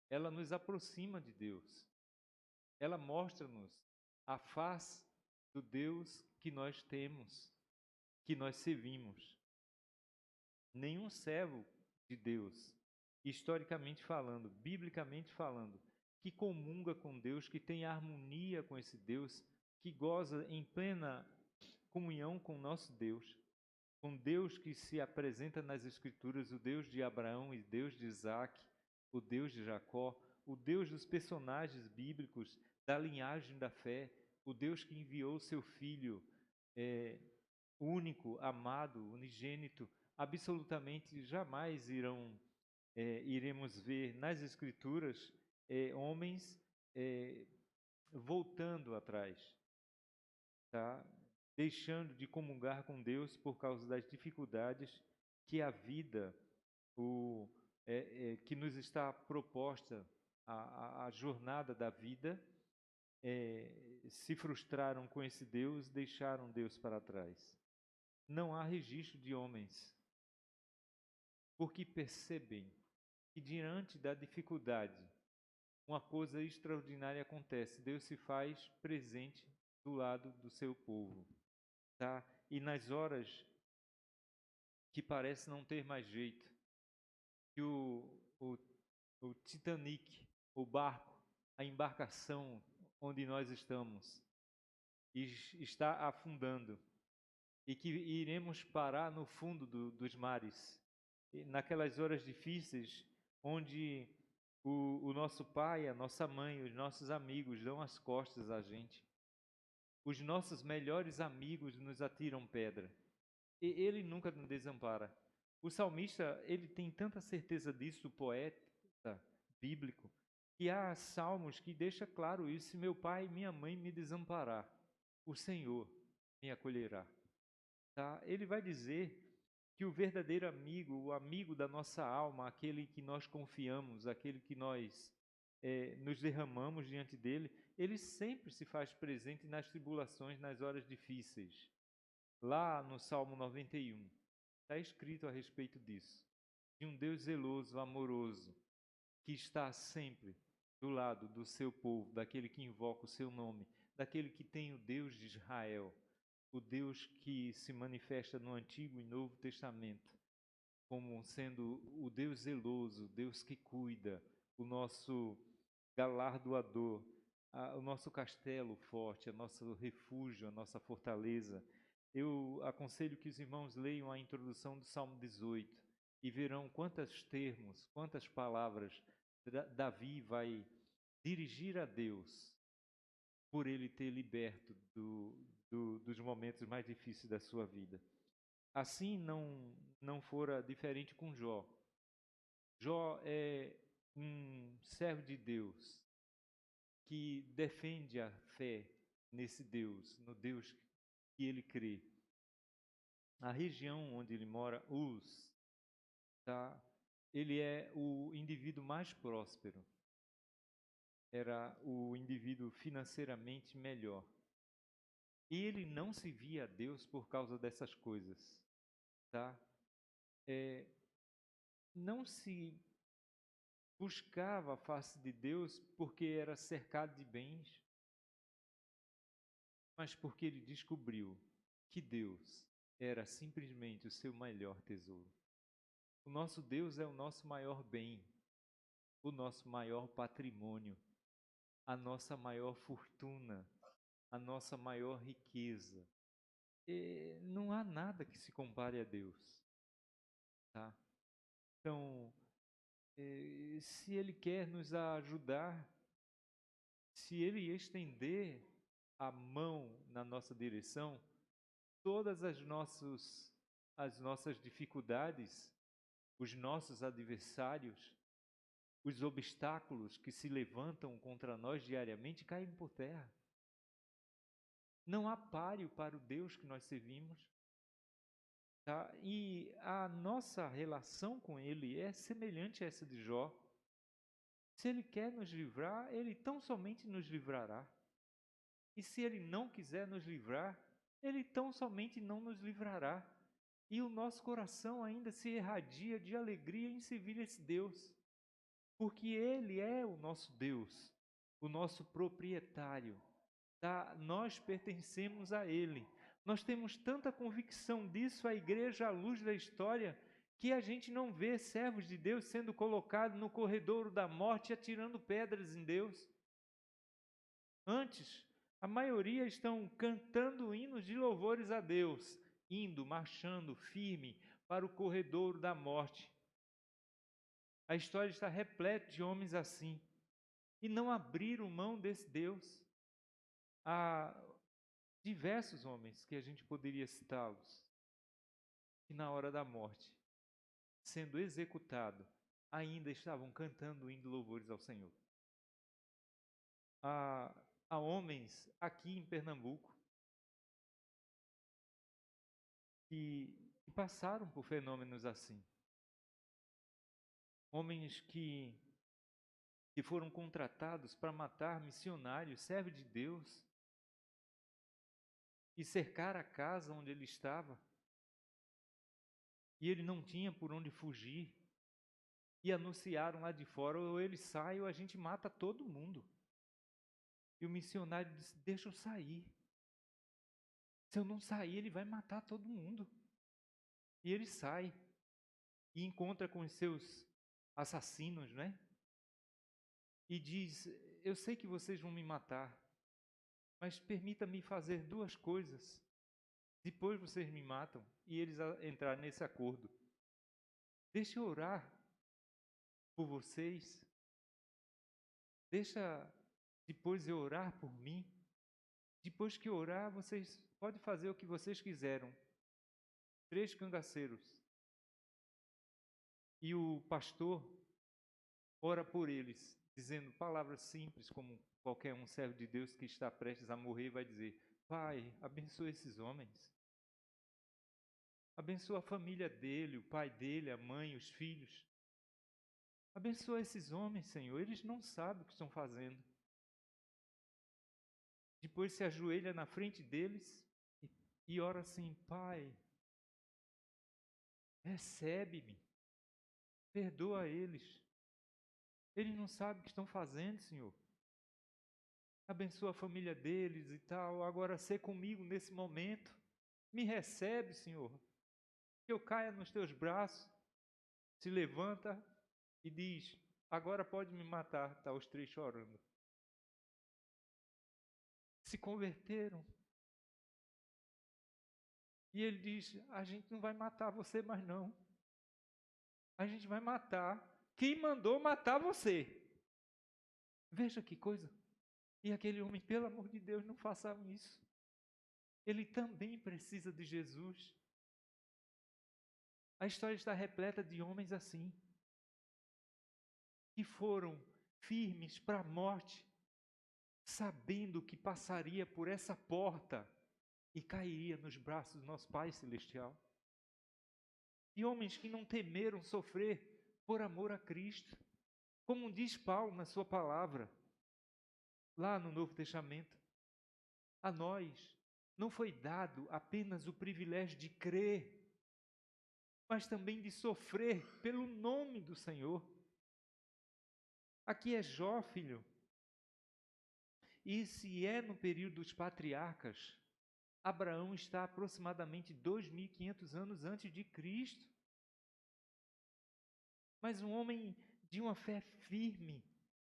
Ela nos aproxima de Deus. Ela mostra-nos a face do Deus que nós temos, que nós servimos. Nenhum servo de Deus, historicamente falando, biblicamente falando, que comunga com Deus, que tem harmonia com esse Deus, que goza em plena comunhão com o nosso Deus, com Deus que se apresenta nas Escrituras, o Deus de Abraão e Deus de Isaac, o Deus de Jacó, o Deus dos personagens bíblicos, da linhagem da fé, o Deus que enviou o seu Filho único, amado, unigênito. Absolutamente jamais iremos ver nas Escrituras homens voltando atrás, tá? Deixando de comungar com Deus por causa das dificuldades que a vida, que nos está proposta, a jornada da vida, se frustraram com esse Deus, deixaram Deus para trás. Não há registro de homens, porque percebem que diante da dificuldade, uma coisa extraordinária acontece. Deus se faz presente do lado do seu povo, tá? E nas horas que parece não ter mais jeito, que o Titanic, o barco, a embarcação onde nós estamos, está afundando, e que iremos parar no fundo dos mares, e naquelas horas difíceis, onde o nosso pai, a nossa mãe, os nossos amigos dão as costas a gente. Os nossos melhores amigos nos atiram pedra. E ele nunca nos desampara. O salmista, ele tem tanta certeza disso, o poeta bíblico, que há salmos que deixa claro isso: se meu pai e minha mãe me desamparar, o Senhor me acolherá. Tá? Ele vai dizer que o verdadeiro amigo, o amigo da nossa alma, aquele que nós confiamos, aquele que nós nos derramamos diante dele, ele sempre se faz presente nas tribulações, nas horas difíceis. Lá no Salmo 91, está escrito a respeito disso, de um Deus zeloso, amoroso, que está sempre do lado do seu povo, daquele que invoca o seu nome, daquele que tem o Deus de Israel, o Deus que se manifesta no Antigo e Novo Testamento, como sendo o Deus zeloso, o Deus que cuida, o nosso galardoador, o nosso castelo forte, o nosso refúgio, a nossa fortaleza. Eu aconselho que os irmãos leiam a introdução do Salmo 18 e verão quantos termos, quantas palavras Davi vai dirigir a Deus por ele ter liberto dos momentos mais difíceis da sua vida. Assim não fora diferente com Jó. Jó é um servo de Deus que defende a fé nesse Deus, no Deus que ele crê. A região onde ele mora, Uz, tá? Ele é o indivíduo mais próspero. Era o indivíduo financeiramente melhor. E ele não se via a Deus por causa dessas coisas, tá? Não se buscava a face de Deus porque era cercado de bens, mas porque ele descobriu que Deus era simplesmente o seu melhor tesouro. O nosso Deus é o nosso maior bem, o nosso maior patrimônio, a nossa maior fortuna, a nossa maior riqueza. E não há nada que se compare a Deus, tá? Então, se Ele quer nos ajudar, se Ele estender a mão na nossa direção, todas as nossas dificuldades, os nossos adversários, os obstáculos que se levantam contra nós diariamente caem por terra. Não há páreo para o Deus que nós servimos. Tá? E a nossa relação com Ele é semelhante a essa de Jó. Se Ele quer nos livrar, Ele tão somente nos livrará. E se Ele não quiser nos livrar, Ele tão somente não nos livrará. E o nosso coração ainda se irradia de alegria em servir esse Deus. Porque Ele é o nosso Deus, o nosso proprietário. Tá? Nós pertencemos a Ele. Nós temos tanta convicção disso, a igreja à luz da história, que a gente não vê servos de Deus sendo colocados no corredor da morte atirando pedras em Deus. Antes, a maioria estão cantando hinos de louvores a Deus, indo, marchando firme para o corredor da morte. A história está repleta de homens assim, e não abriram mão desse Deus. Há diversos homens que a gente poderia citá-los, que na hora da morte, sendo executado, ainda estavam cantando hino de louvores ao Senhor. Há homens aqui em Pernambuco que passaram por fenômenos assim. Homens que foram contratados para matar missionários, servos de Deus, e cercar a casa onde ele estava. E ele não tinha por onde fugir. E anunciaram lá de fora, ou ele sai ou a gente mata todo mundo. E o missionário disse, deixa eu sair. Se eu não sair, ele vai matar todo mundo. E ele sai e encontra com os seus assassinos, né? E diz, eu sei que vocês vão me matar, mas permita-me fazer duas coisas. Depois vocês me matam. E eles entraram nesse acordo. Deixa eu orar por vocês. Deixa depois eu orar por mim. Depois que orar, vocês podem fazer o que vocês quiseram. 3 cangaceiros. E o pastor ora por eles, dizendo palavras simples, como qualquer um servo de Deus que está prestes a morrer vai dizer, Pai, abençoa esses homens. Abençoa a família dele, o pai dele, a mãe, os filhos. Abençoa esses homens, Senhor. Eles não sabem o que estão fazendo. Depois se ajoelha na frente deles e ora assim, Pai, recebe-me. Perdoa eles. Eles não sabem o que estão fazendo, Senhor. Abençoa a família deles e tal. Agora, ser comigo nesse momento. Me recebe, Senhor. Que eu caia nos teus braços. Se levanta e diz, agora pode me matar. Tá os 3 chorando. Se converteram. E ele diz, a gente não vai matar você mais não. A gente vai matar quem mandou matar você. Veja que coisa. E aquele homem, pelo amor de Deus, não faça isso. Ele também precisa de Jesus. A história está repleta de homens assim, que foram firmes para a morte, sabendo que passaria por essa porta e cairia nos braços do nosso Pai Celestial. E homens que não temeram sofrer por amor a Cristo, como diz Paulo na sua palavra, lá no Novo Testamento. A nós não foi dado apenas o privilégio de crer, mas também de sofrer pelo nome do Senhor. Aqui é Jó, filho. E se é no período dos patriarcas, Abraão está aproximadamente 2.500 anos antes de Cristo. Mas um homem de uma fé firme,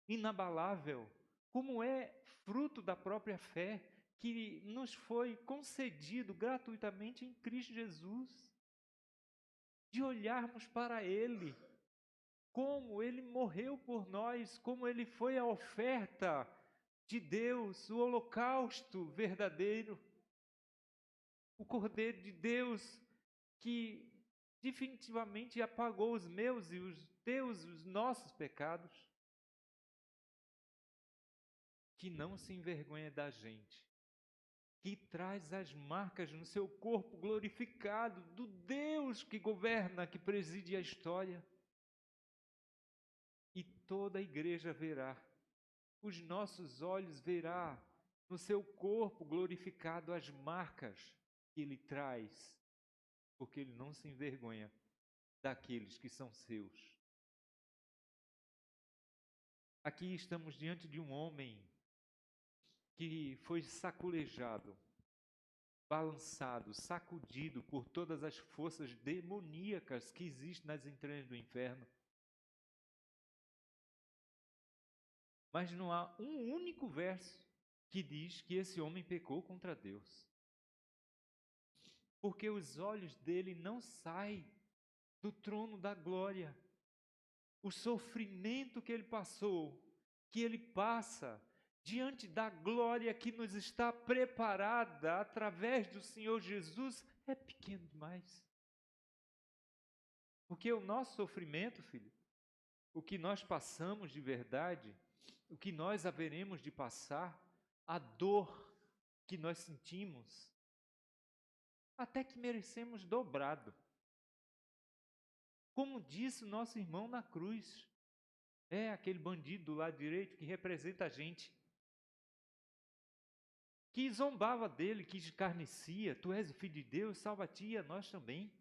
inabalável, como é fruto da própria fé que nos foi concedido gratuitamente em Cristo Jesus, de olharmos para Ele, como Ele morreu por nós, como Ele foi a oferta de Deus, o holocausto verdadeiro, o Cordeiro de Deus que definitivamente apagou os meus e os teus, os nossos pecados, que não se envergonha da gente, que traz as marcas no seu corpo glorificado do Deus que governa, que preside a história. E toda a igreja verá, os nossos olhos verá no seu corpo glorificado as marcas que ele traz, porque ele não se envergonha daqueles que são seus. Aqui estamos diante de um homem que foi saculejado, balançado, sacudido por todas as forças demoníacas que existem nas entranhas do inferno. Mas não há um único verso que diz que esse homem pecou contra Deus. porque os olhos dele não saem do trono da glória. O sofrimento que ele passou, que ele passa, diante da glória que nos está preparada através do Senhor Jesus, é pequeno demais. Porque o nosso sofrimento, filho, o que nós passamos de verdade, o que nós haveremos de passar, a dor que nós sentimos, até que merecemos dobrado. Como disse o nosso irmão na cruz, é aquele bandido do lado direito que representa a gente, que zombava dele, que escarnecia, tu és o Filho de Deus, salva-te e a nós também.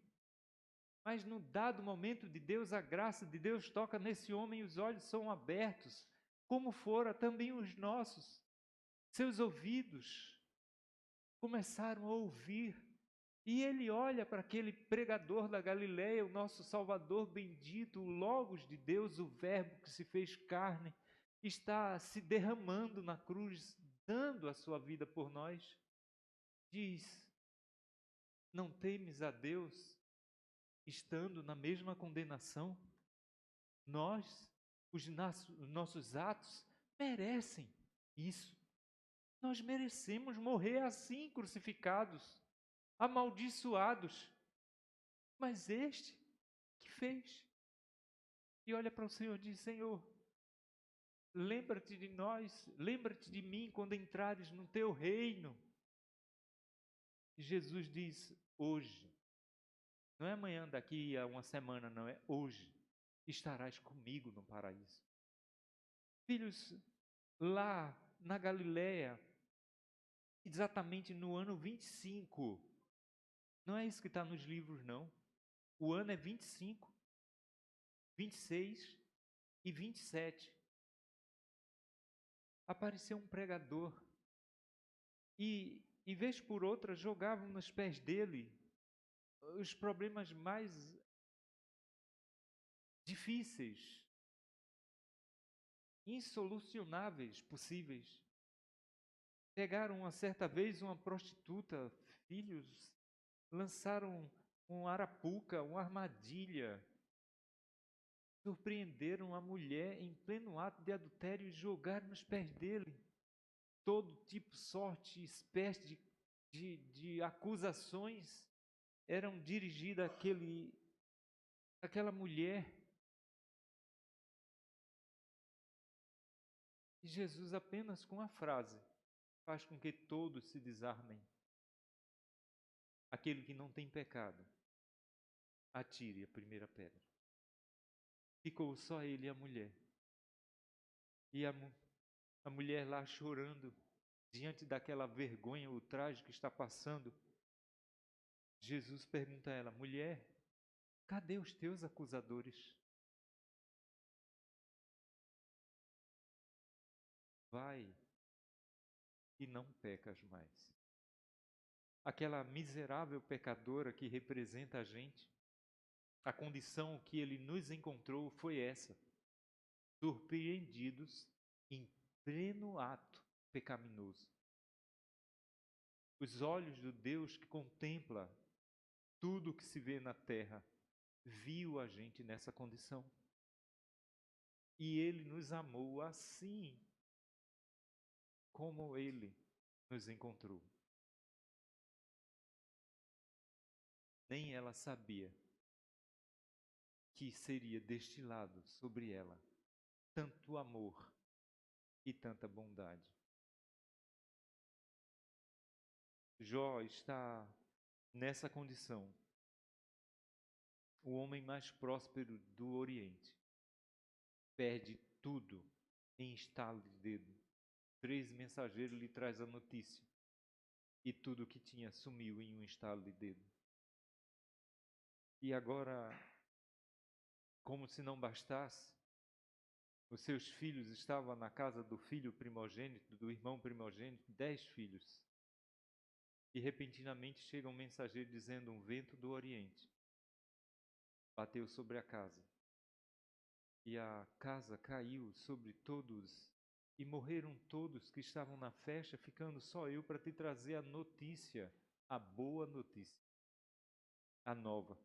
Mas no dado momento de Deus, a graça de Deus toca nesse homem e os olhos são abertos, como fora também os nossos. Seus ouvidos começaram a ouvir. E ele olha para aquele pregador da Galileia, o nosso Salvador bendito, o Logos de Deus, o Verbo que se fez carne, está se derramando na cruz, dando a sua vida por nós. Diz, não temes a Deus, estando na mesma condenação? Nós, os nossos atos, merecem isso. Nós merecemos morrer assim, crucificados, amaldiçoados. Mas este que fez. E olha para o Senhor e diz, Senhor, lembra-te de nós, lembra-te de mim quando entrares no teu reino. E Jesus diz, hoje, não é amanhã, daqui a uma semana, não, é hoje, estarás comigo no paraíso. Filhos, lá na Galileia, exatamente no ano 25, não é isso que está nos livros, não. O ano é 25, 26 e 27. Apareceu um pregador e vez por outra, jogavam nos pés dele os problemas mais difíceis, insolucionáveis possíveis. Pegaram uma certa vez uma prostituta, filhos, lançaram um arapuca, uma armadilha, surpreenderam a mulher em pleno ato de adultério e jogaram nos pés dele todo tipo, sorte, espécie de acusações eram dirigidas àquela mulher. E Jesus, apenas com a frase, faz com que todos se desarmem. Aquele que não tem pecado, atire a primeira pedra. Ficou só ele e a mulher. E a mulher lá chorando, diante daquela vergonha, o traje que está passando. Jesus pergunta a ela, mulher, cadê os teus acusadores? Vai e não pecas mais. Aquela miserável pecadora que representa a gente, a condição que ele nos encontrou foi essa, surpreendidos em pleno ato pecaminoso. Os olhos do Deus que contempla tudo o que se vê na terra, viu a gente nessa condição. E ele nos amou assim como ele nos encontrou. Nem ela sabia que seria destilado sobre ela tanto amor e tanta bondade. Jó está nessa condição. O homem mais próspero do Oriente perde tudo em estalo de dedo. 3 mensageiros lhe traz a notícia e tudo que tinha sumiu em um estalo de dedo. E agora, como se não bastasse, os seus filhos estavam na casa do filho primogênito, do irmão primogênito, 10 filhos. E repentinamente chega um mensageiro dizendo, um vento do Oriente bateu sobre a casa. E a casa caiu sobre todos, e morreram todos que estavam na festa, ficando só eu para te trazer a notícia, a boa notícia. a nova.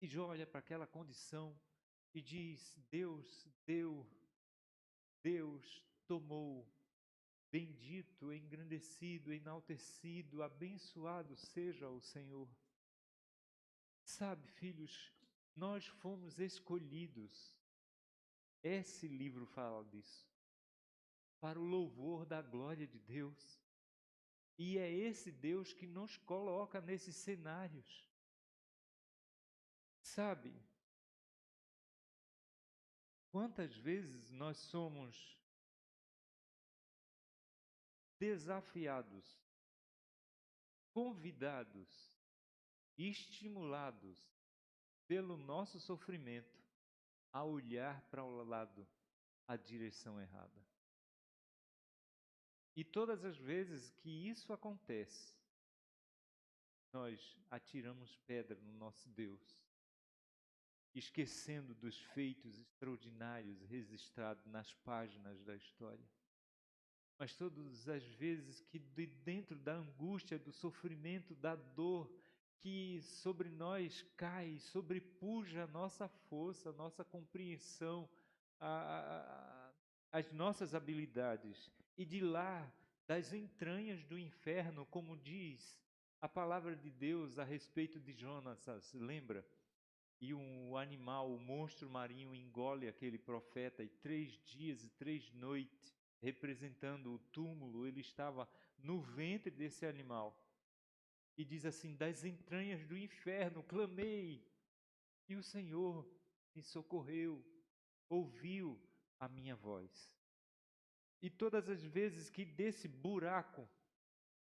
E Jó olha para aquela condição e diz: Deus deu, Deus tomou, bendito, engrandecido, enaltecido, abençoado seja o Senhor. Sabe, filhos, nós fomos escolhidos, esse livro fala disso, para o louvor da glória de Deus. E é esse Deus que nos coloca nesses cenários. Sabe, quantas vezes nós somos desafiados, convidados, estimulados pelo nosso sofrimento a olhar para o lado, a direção errada. E todas as vezes que isso acontece, nós atiramos pedra no nosso Deus, esquecendo dos feitos extraordinários registrados nas páginas da história. Mas todas as vezes que de dentro da angústia, do sofrimento, da dor, que sobre nós cai, sobrepuja a nossa força, a nossa compreensão, as nossas habilidades, e de lá, das entranhas do inferno, como diz a palavra de Deus a respeito de Jonas, lembra? E um animal, o monstro marinho, engole aquele profeta, e 3 dias e 3 noites, representando o túmulo, ele estava no ventre desse animal. E diz assim: das entranhas do inferno clamei, e o Senhor me socorreu, ouviu a minha voz. E todas as vezes que desse buraco,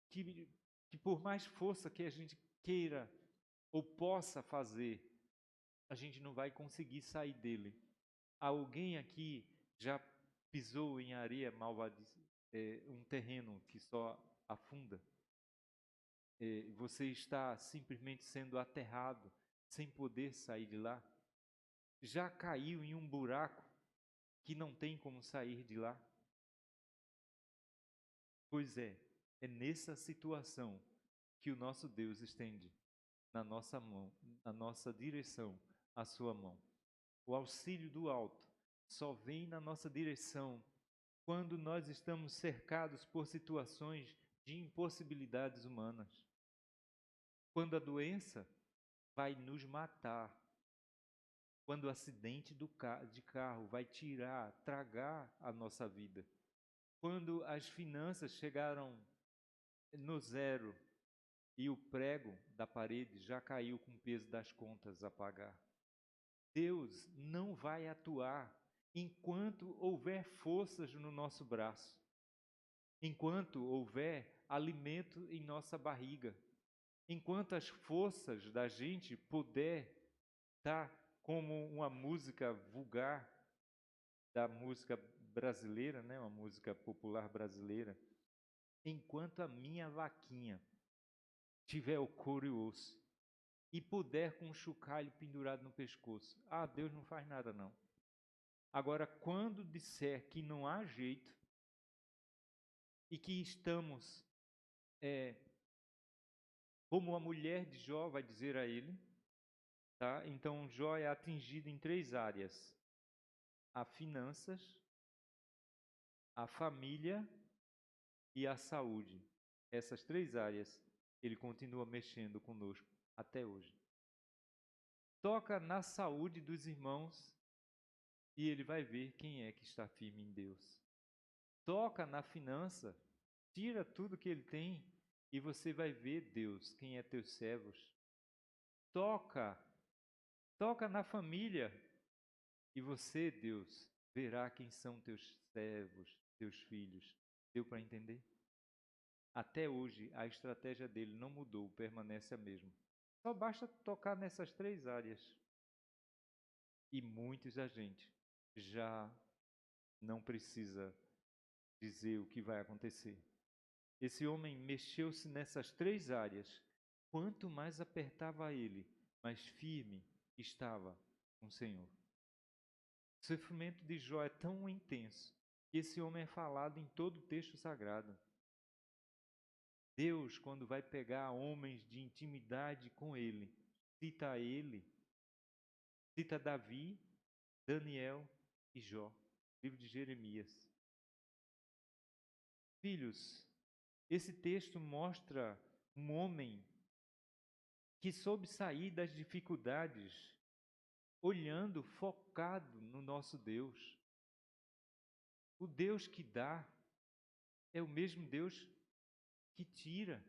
que por mais força que a gente queira ou possa fazer, a gente não vai conseguir sair dele. Alguém aqui já pisou em areia malvadiça, um terreno que só afunda? Você está simplesmente sendo aterrado, sem poder sair de lá? Já caiu em um buraco que não tem como sair de lá? Pois é nessa situação que o nosso Deus estende na nossa mão, na nossa direção, a sua mão. O auxílio do alto só vem na nossa direção quando nós estamos cercados por situações de impossibilidades humanas. Quando a doença vai nos matar. Quando o acidente de carro vai tragar a nossa vida. Quando as finanças chegaram no zero e o prego da parede já caiu com o peso das contas a pagar. Deus não vai atuar enquanto houver forças no nosso braço, enquanto houver alimento em nossa barriga, enquanto as forças da gente puder estar como uma música vulgar da música brasileira, né, uma música popular brasileira, enquanto a minha vaquinha tiver o couro e o osso e puder com um chocalho pendurado no pescoço, Deus não faz nada não. Agora, quando disser que não há jeito e que estamos, como a mulher de Jó vai dizer a ele, tá? Então Jó é atingido em 3 áreas: a finanças, a família e a saúde. Essas 3 áreas ele continua mexendo conosco até hoje. Toca na saúde dos irmãos e ele vai ver quem é que está firme em Deus. Toca na finança, tira tudo que ele tem e você vai ver Deus, quem é teus servos. Toca na família e você, Deus, verá quem são teus servos, teus filhos. Deu para entender? Até hoje, a estratégia dele não mudou, permanece a mesma. Só basta tocar nessas 3 áreas. E muitos da gente já não precisa dizer o que vai acontecer. Esse homem mexeu-se nessas 3 áreas. Quanto mais apertava ele, mais firme estava com o Senhor. O sofrimento de Jó é tão intenso que esse homem é falado em todo o texto sagrado. Deus, quando vai pegar homens de intimidade com Ele, cita Davi, Daniel e Jó, livro de Jeremias. Filhos, esse texto mostra um homem que soube sair das dificuldades, olhando, focado no nosso Deus. O Deus que dá é o mesmo Deus que tira.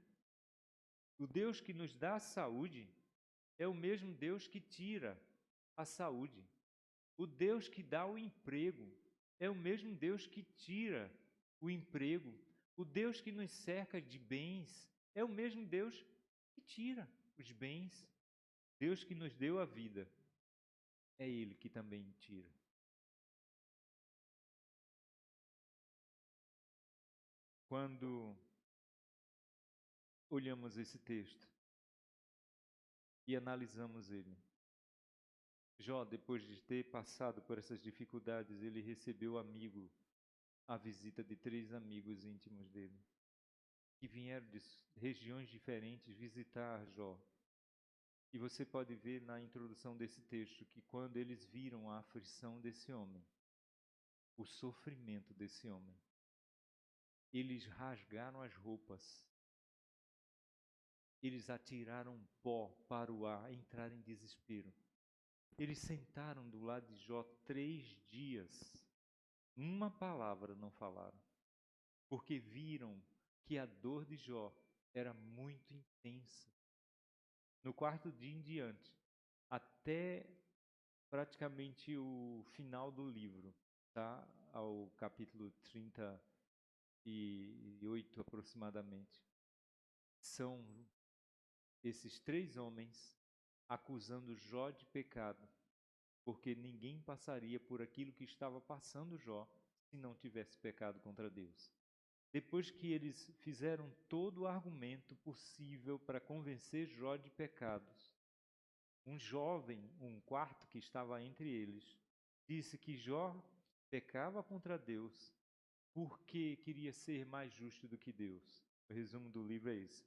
O Deus que nos dá a saúde é o mesmo Deus que tira a saúde. O Deus que dá o emprego é o mesmo Deus que tira o emprego. O Deus que nos cerca de bens é o mesmo Deus que tira os bens. Deus que nos deu a vida é Ele que também tira. Quando olhamos esse texto e analisamos ele, Jó, depois de ter passado por essas dificuldades, ele recebeu a visita de 3 amigos íntimos dele, que vieram de regiões diferentes visitar Jó. E você pode ver na introdução desse texto que quando eles viram a aflição desse homem, o sofrimento desse homem, eles rasgaram as roupas, eles atiraram pó para o ar, entraram em desespero. Eles sentaram do lado de Jó 3 dias, uma palavra não falaram, porque viram que a dor de Jó era muito intensa. No 4º dia em diante, até praticamente o final do livro, tá? Ao capítulo 38 aproximadamente, são esses 3 homens acusando Jó de pecado, porque ninguém passaria por aquilo que estava passando Jó se não tivesse pecado contra Deus. Depois que eles fizeram todo o argumento possível para convencer Jó de pecados, um jovem, um quarto que estava entre eles, disse que Jó pecava contra Deus porque queria ser mais justo do que Deus. O resumo do livro é esse.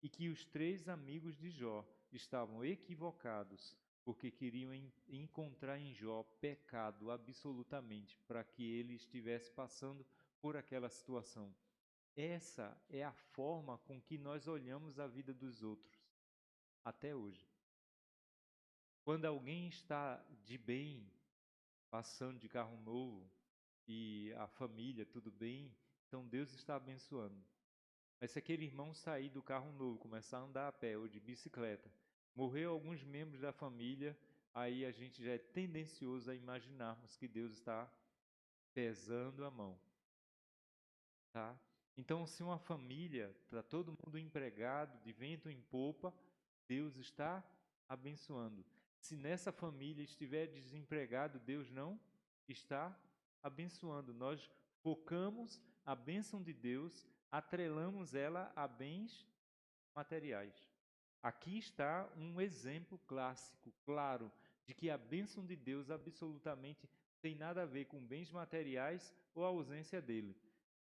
E que os 3 amigos de Jó estavam equivocados porque queriam encontrar em Jó pecado absolutamente para que ele estivesse passando por aquela situação. Essa é a forma com que nós olhamos a vida dos outros até hoje. Quando alguém está de bem, passando de carro novo e a família tudo bem, então Deus está abençoando. Mas se aquele irmão sair do carro novo, começar a andar a pé ou de bicicleta, morreu alguns membros da família, aí a gente já é tendencioso a imaginarmos que Deus está pesando a mão. Tá? Então, se uma família, está todo mundo empregado, de vento em popa, Deus está abençoando. Se nessa família estiver desempregado, Deus não está abençoando. Nós focamos a bênção de Deus, atrelamos ela a bens materiais. Aqui está um exemplo clássico, claro, de que a bênção de Deus absolutamente tem nada a ver com bens materiais ou a ausência dele.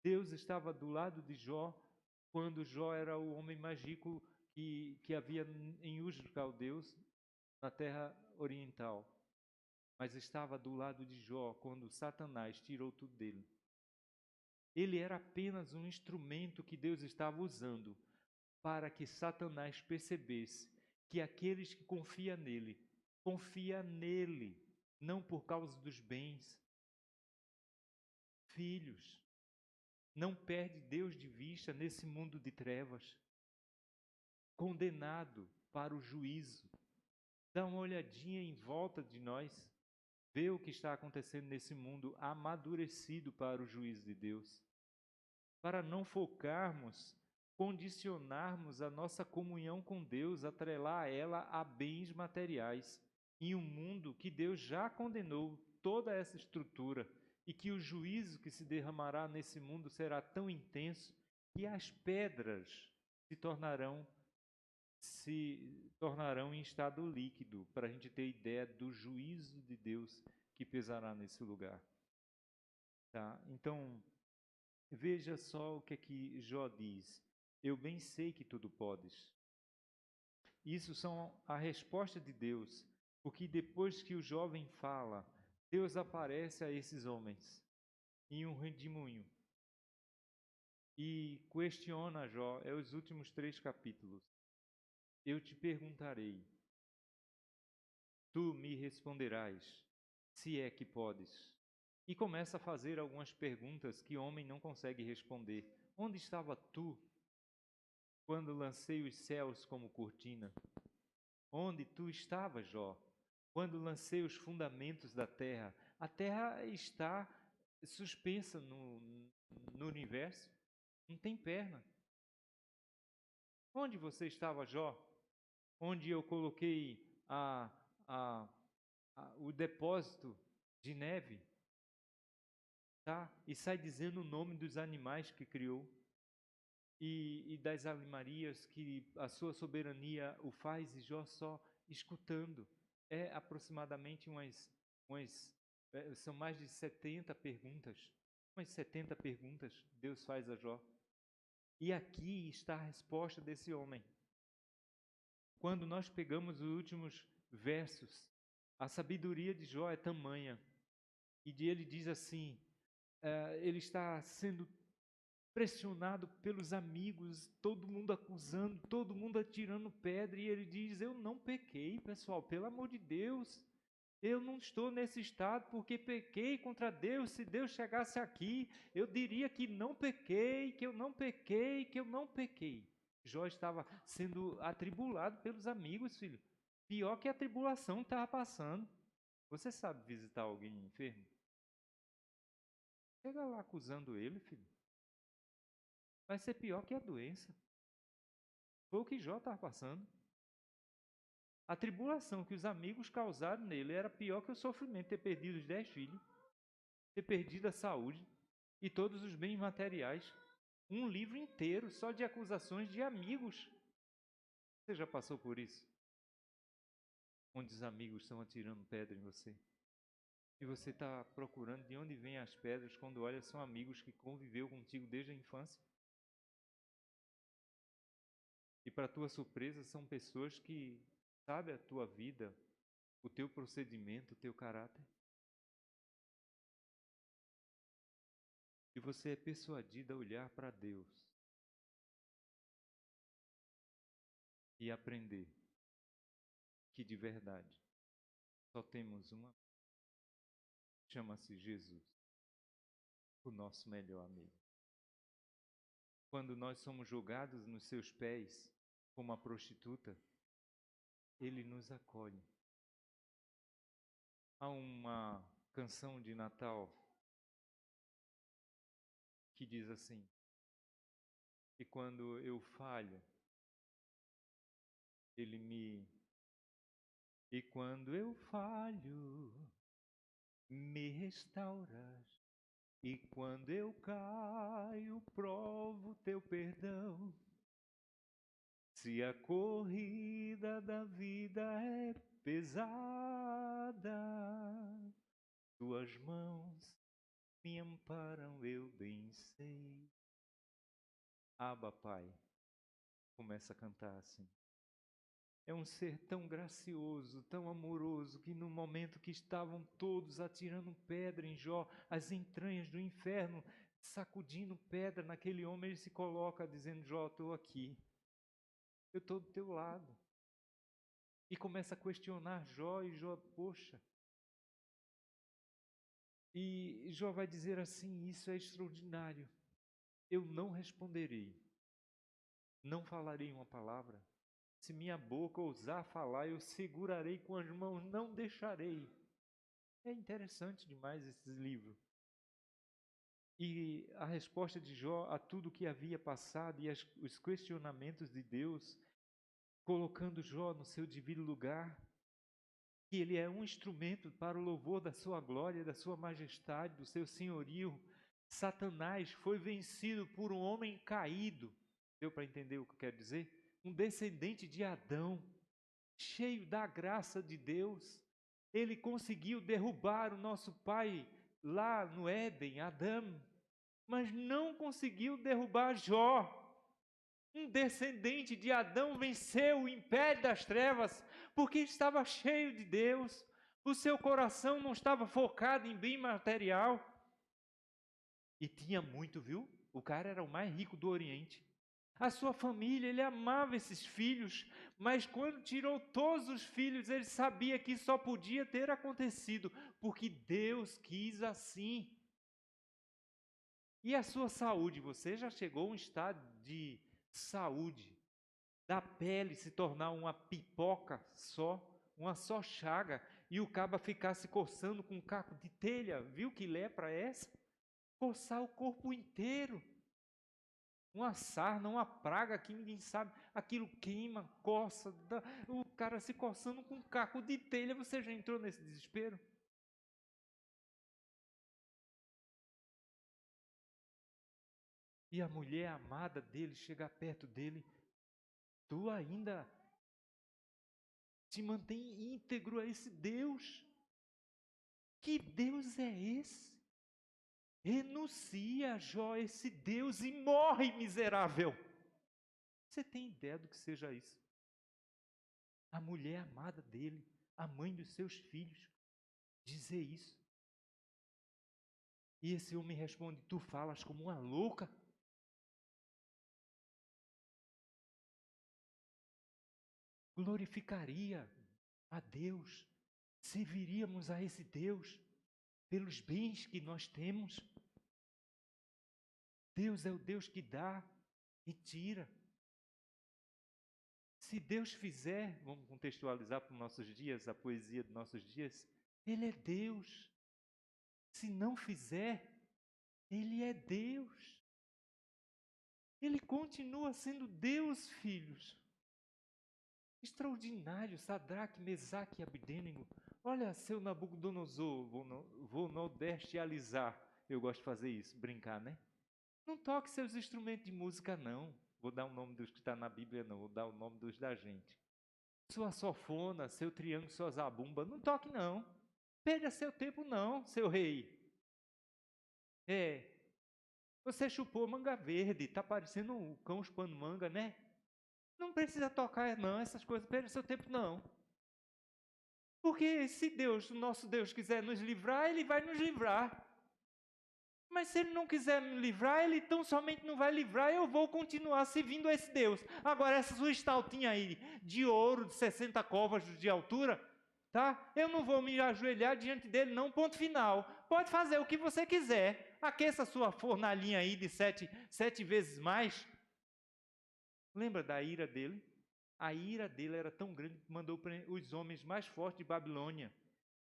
Deus estava do lado de Jó quando Jó era o homem mais rico que havia em Ur dos Caldeus, na terra oriental. Mas estava do lado de Jó quando Satanás tirou tudo dele. Ele era apenas um instrumento que Deus estava usando para que Satanás percebesse que aqueles que confiam nele, não por causa dos bens. Filhos, não perde Deus de vista nesse mundo de trevas, condenado para o juízo. Dá uma olhadinha em volta de nós, vê o que está acontecendo nesse mundo amadurecido para o juízo de Deus. Para não focarmos, condicionarmos a nossa comunhão com Deus, atrelar ela a bens materiais, em um mundo que Deus já condenou toda essa estrutura e que o juízo que se derramará nesse mundo será tão intenso que as pedras se tornarão em estado líquido, para a gente ter ideia do juízo de Deus que pesará nesse lugar. Tá? Então, veja só o que aqui Jó diz. Eu bem sei que tudo podes. Isso são a resposta de Deus, porque depois que o jovem fala, Deus aparece a esses homens em um redemoinho e questiona Jó. É os últimos 3 capítulos. Eu te perguntarei, tu me responderás, se é que podes. E começa a fazer algumas perguntas que homem não consegue responder. Onde estava tu quando lancei os céus como cortina? Onde tu estavas, Jó, quando lancei os fundamentos da terra? A terra está suspensa no universo, não tem perna. Onde você estava, Jó? Onde eu coloquei o depósito de neve? Tá? E sai dizendo o nome dos animais que criou. E das animarias que a sua soberania o faz, e Jó só escutando. É aproximadamente são mais de 70 perguntas. Umas 70 perguntas Deus faz a Jó. E aqui está a resposta desse homem. Quando nós pegamos os últimos versos, a sabedoria de Jó é tamanha. E ele diz assim, ele está sendo pressionado pelos amigos, todo mundo acusando, todo mundo atirando pedra, e ele diz, eu não pequei, pessoal, pelo amor de Deus, eu não estou nesse estado porque pequei contra Deus. Se Deus chegasse aqui, eu diria que não pequei, que eu não pequei, que eu não pequei. Jó estava sendo atribulado pelos amigos, filho. Pior que a tribulação que estava passando. Você sabe visitar alguém enfermo? Chega lá acusando ele, filho. Vai ser pior que a doença. Foi o que Jó estava passando. A tribulação que os amigos causaram nele era pior que o sofrimento de ter perdido os 10 filhos, ter perdido a saúde e todos os bens materiais. Um livro inteiro só de acusações de amigos. Você já passou por isso? Onde os amigos estão atirando pedra em você. E você está procurando de onde vêm as pedras quando olha, são amigos que conviveu contigo desde a infância. E para tua surpresa, são pessoas que sabem a tua vida, o teu procedimento, o teu caráter. E você é persuadido a olhar para Deus e aprender que de verdade só temos uma. Chama-se Jesus, o nosso melhor amigo. Quando nós somos julgados nos seus pés como a prostituta, Ele nos acolhe. Há uma canção de Natal que diz assim, e quando eu falho, e quando eu falho, me restauras, e quando eu caio, provo teu perdão. Se a corrida da vida é pesada, tuas mãos me amparam, eu bem sei. Abba, Pai, começa a cantar assim. É um ser tão gracioso, tão amoroso, que no momento que estavam todos atirando pedra em Jó, as entranhas do inferno, sacudindo pedra naquele homem, ele se coloca dizendo, Jó, estou aqui, eu estou do teu lado. E começa a questionar Jó, e Jó, poxa. E Jó vai dizer assim, isso é extraordinário. Eu não responderei, não falarei uma palavra. Se minha boca ousar falar, eu segurarei com as mãos, não deixarei. É interessante demais esse livro. E a resposta de Jó a tudo que havia passado e os questionamentos de Deus, colocando Jó no seu devido lugar, que ele é um instrumento para o louvor da sua glória, da sua majestade, do seu senhorio. Satanás foi vencido por um homem caído. Deu para entender o que eu quero dizer? Um descendente de Adão, cheio da graça de Deus. Ele conseguiu derrubar o nosso pai lá no Éden, Adão, mas não conseguiu derrubar Jó. Um descendente de Adão venceu o império das trevas porque estava cheio de Deus. O seu coração não estava focado em bem material. E tinha muito, viu? O cara era o mais rico do Oriente. A sua família, ele amava esses filhos, mas quando tirou todos os filhos, ele sabia que só podia ter acontecido porque Deus quis assim. E a sua saúde, você já chegou a um estado de saúde, da pele se tornar uma pipoca só, uma só chaga, e o caba ficar se coçando com um caco de telha, viu que lepra é essa? Coçar o corpo inteiro. Uma sarna, uma praga que ninguém sabe, aquilo queima, coça, o cara se coçando com um caco de telha, você já entrou nesse desespero? E a mulher amada dele chega perto dele, tu ainda te mantém íntegro a esse Deus? Que Deus é esse? Renuncia, Jó, a esse Deus e morre, miserável. Você tem ideia do que seja isso? A mulher amada dele, a mãe dos seus filhos, dizer isso. E esse homem responde, tu falas como uma louca. Glorificaria a Deus, serviríamos a esse Deus pelos bens que nós temos. Deus é o Deus que dá e tira. Se Deus fizer, vamos contextualizar para os nossos dias, a poesia dos nossos dias, Ele é Deus. Se não fizer, Ele é Deus. Ele continua sendo Deus, filhos. Extraordinário, Sadraque, Mesaque e Abdênego. Olha, seu Nabucodonosor, vou nordestializar. Eu gosto de fazer isso, brincar, né? Não toque seus instrumentos de música, não. Vou dar o nome dos que está na Bíblia, não. Vou dar o nome dos da gente. Sua sofona, seu triângulo, sua zabumba, não toque, não. Perda seu tempo, não, seu rei. Você chupou manga verde, está parecendo um cão chupando manga, né? Não precisa tocar, não, essas coisas, perda seu tempo, não. Porque se Deus, o nosso Deus, quiser nos livrar, Ele vai nos livrar. Mas se Ele não quiser me livrar, Ele tão somente não vai livrar, eu vou continuar servindo a esse Deus. Agora, essa sua estaltinha aí, de ouro, de 60 côvados de altura, tá? Eu não vou me ajoelhar diante dele, não, ponto final. Pode fazer o que você quiser. Aqueça a sua fornalhinha aí de 7 vezes mais. Lembra da ira dele? A ira dele era tão grande que mandou os homens mais fortes de Babilônia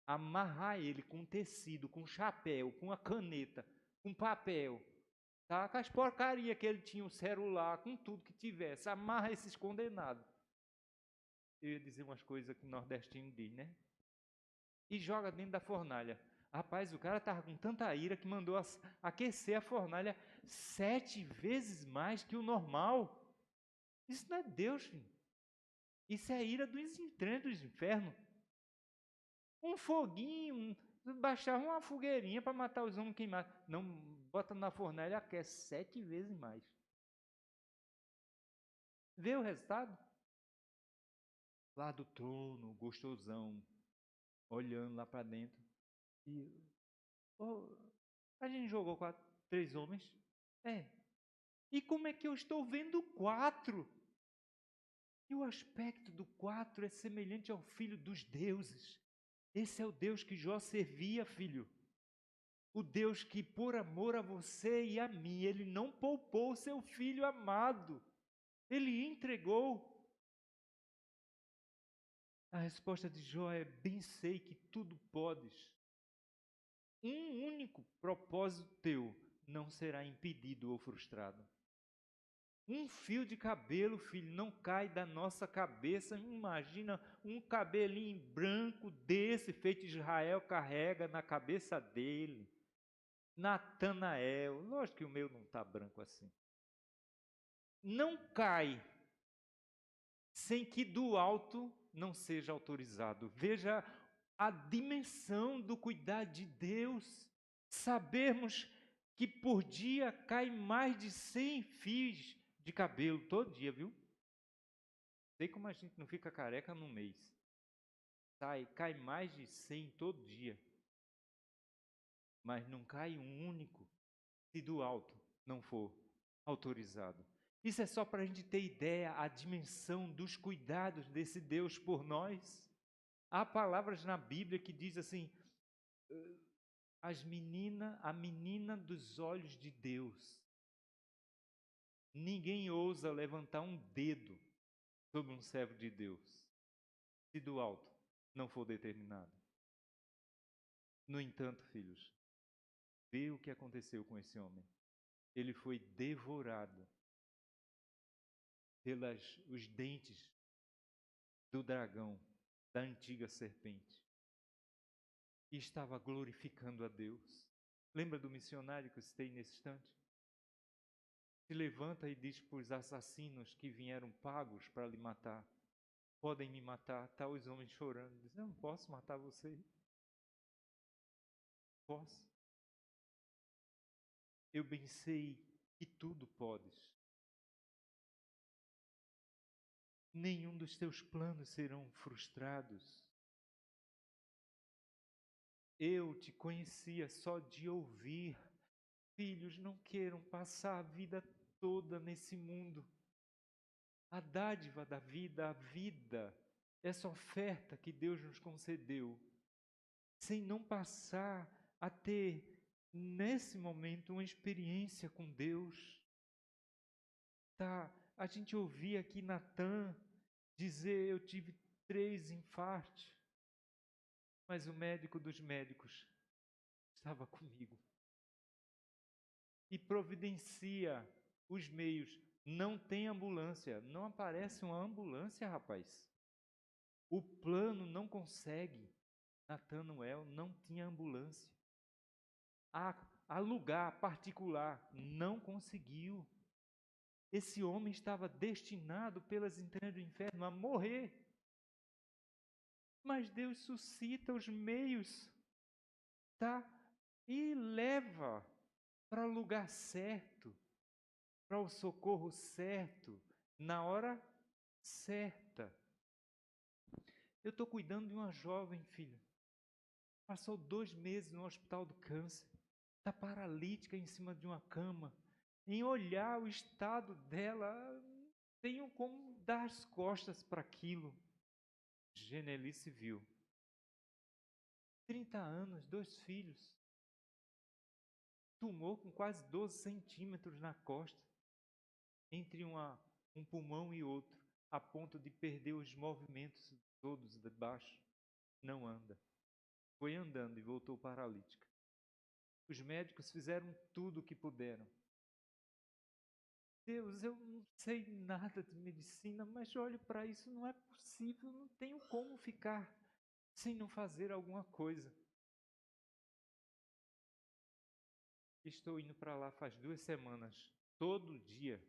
amarrar ele com um tecido, com um chapéu, com uma caneta, com papel, tá? Com as porcarias que ele tinha, o celular, com tudo que tivesse. Amarra esses condenados. Eu ia dizer umas coisas que o nordestino diz, né? E joga dentro da fornalha. Rapaz, o cara estava com tanta ira que mandou aquecer a fornalha 7 vezes mais que o normal. Isso não é Deus, filho. Isso é a ira dos entranhos do inferno. Um foguinho, baixar uma fogueirinha para matar os homens queimados. Não, bota na fornalha e aquece 7 vezes mais. Vê o resultado? Lá do trono, gostosão, olhando lá para dentro. E a gente jogou 3 homens. E como é que eu estou vendo 4? E o aspecto do 4 é semelhante ao filho dos deuses. Esse é o Deus que Jó servia, filho. O Deus que, por amor a você e a mim, Ele não poupou o seu filho amado. Ele entregou. A resposta de Jó é: bem sei que tudo podes. Um único propósito teu não será impedido ou frustrado. Um fio de cabelo, filho, não cai da nossa cabeça. Imagina um cabelinho branco desse, feito de Israel, carrega na cabeça dele. Natanael, lógico que o meu não está branco assim. Não cai sem que do alto não seja autorizado. Veja a dimensão do cuidado de Deus. Sabermos que por dia cai mais de 100 fios de cabelo todo dia, viu? Sei como a gente não fica careca num mês. Cai mais de 100 todo dia. Mas não cai um único se do alto não for autorizado. Isso é só para a gente ter ideia, a dimensão dos cuidados desse Deus por nós. Há palavras na Bíblia que diz assim, a menina dos olhos de Deus. Ninguém ousa levantar um dedo sobre um servo de Deus, se do alto não for determinado. No entanto, filhos, vê o que aconteceu com esse homem. Ele foi devorado pelos dentes do dragão, da antiga serpente. E estava glorificando a Deus. Lembra do missionário que eu citei nesse instante? Se levanta e diz para os assassinos que vieram pagos para lhe matar: podem me matar. Tá os homens chorando. Diz: eu não posso matar você. Posso. Eu bem sei que tudo podes. Nenhum dos teus planos serão frustrados. Eu te conhecia só de ouvir. Filhos, não queiram passar a vida toda nesse mundo. A dádiva da vida, a vida, essa oferta que Deus nos concedeu, sem não passar a ter, nesse momento, uma experiência com Deus. Tá? A gente ouvia aqui Natan dizer: eu tive 3 infartos, mas o médico dos médicos estava comigo. E providencia os meios. Não tem ambulância. Não aparece uma ambulância, rapaz. O plano não consegue. Natanael não tinha ambulância. Alugar particular, não conseguiu. Esse homem estava destinado pelas entranhas do inferno a morrer. Mas Deus suscita os meios, tá? E leva para o lugar certo, para o socorro certo, na hora certa. Eu estou cuidando de uma jovem filha. Passou 2 meses no hospital do câncer. Está paralítica em cima de uma cama. Em olhar o estado dela, tenho como dar as costas para aquilo. Genelice viu. 30 anos, 2 filhos. Tumor com quase 12 centímetros na costa, entre um pulmão e outro, a ponto de perder os movimentos todos de baixo. Não anda. Foi andando e voltou paralítica. Os médicos fizeram tudo o que puderam. Deus, eu não sei nada de medicina, mas olho para isso, não é possível, não tenho como ficar sem não fazer alguma coisa. Estou indo para lá faz 2 semanas, todo dia.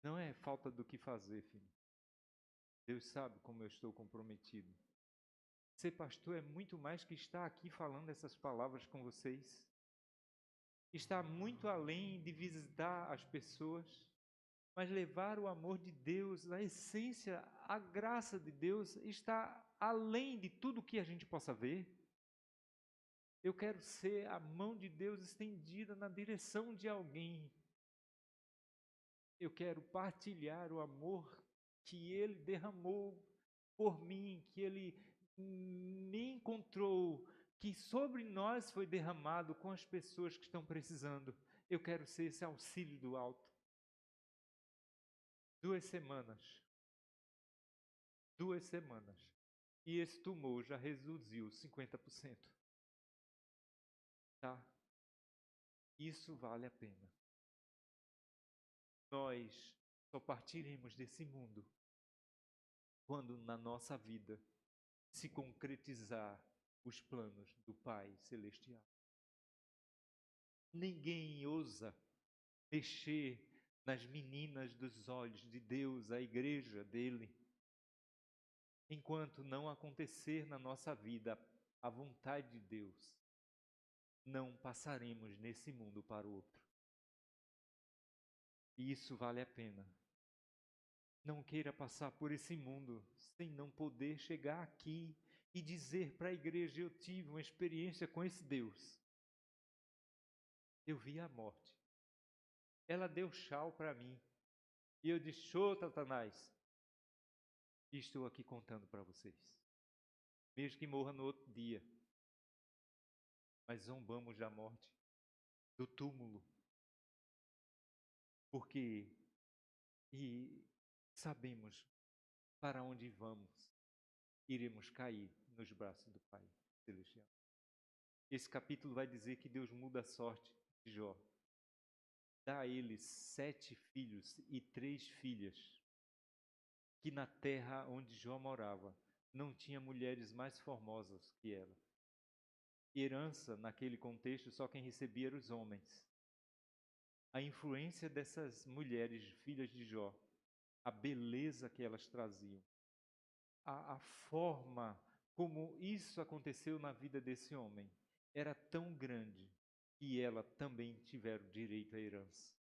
Não é falta do que fazer, filho. Deus sabe como eu estou comprometido. Ser pastor é muito mais que estar aqui falando essas palavras com vocês. Está muito além de visitar as pessoas, mas levar o amor de Deus, a essência, a graça de Deus, está além de tudo que a gente possa ver. Eu quero ser a mão de Deus estendida na direção de alguém. Eu quero partilhar o amor que Ele derramou por mim, que Ele me encontrou, que sobre nós foi derramado com as pessoas que estão precisando. Eu quero ser esse auxílio do alto. 2 semanas. 2 semanas. E esse tumor já reduziu 50%. Tá? Isso vale a pena. Nós só partiremos desse mundo quando na nossa vida se concretizar os planos do Pai Celestial. Ninguém ousa mexer nas meninas dos olhos de Deus, a igreja dele, enquanto não acontecer na nossa vida a vontade de Deus. Não passaremos nesse mundo para o outro. E isso vale a pena. Não queira passar por esse mundo sem não poder chegar aqui e dizer para a igreja: eu tive uma experiência com esse Deus. Eu vi a morte. Ela deu tchau para mim. E eu disse: show, Satanás. E estou aqui contando para vocês. Mesmo que morra no outro dia. Mas zombamos da morte, do túmulo. Porque sabemos para onde vamos. Iremos cair nos braços do Pai Celestial. Esse capítulo vai dizer que Deus muda a sorte de Jó. Dá a ele 7 filhos e 3 filhas. Que na terra onde Jó morava, não tinha mulheres mais formosas que ela. Herança, naquele contexto, só quem recebia eram os homens. A influência dessas mulheres, filhas de Jó, a beleza que elas traziam, a forma como isso aconteceu na vida desse homem, era tão grande que ela também tiveram direito à herança.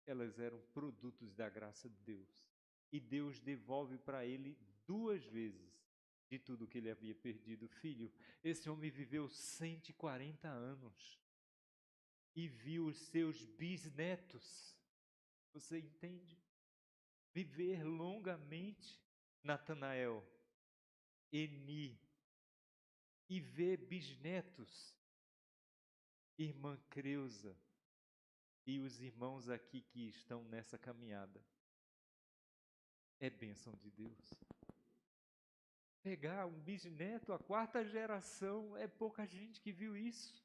Elas eram produtos da graça de Deus. E Deus devolve para ele 2 vezes de tudo que ele havia perdido. Filho, esse homem viveu 140 anos e viu os seus bisnetos. Você entende? Viver longamente, Natanael, Eni, e ver bisnetos, irmã Creuza, e os irmãos aqui que estão nessa caminhada. É bênção de Deus. Pegar um bisneto, a 4ª geração, é pouca gente que viu isso.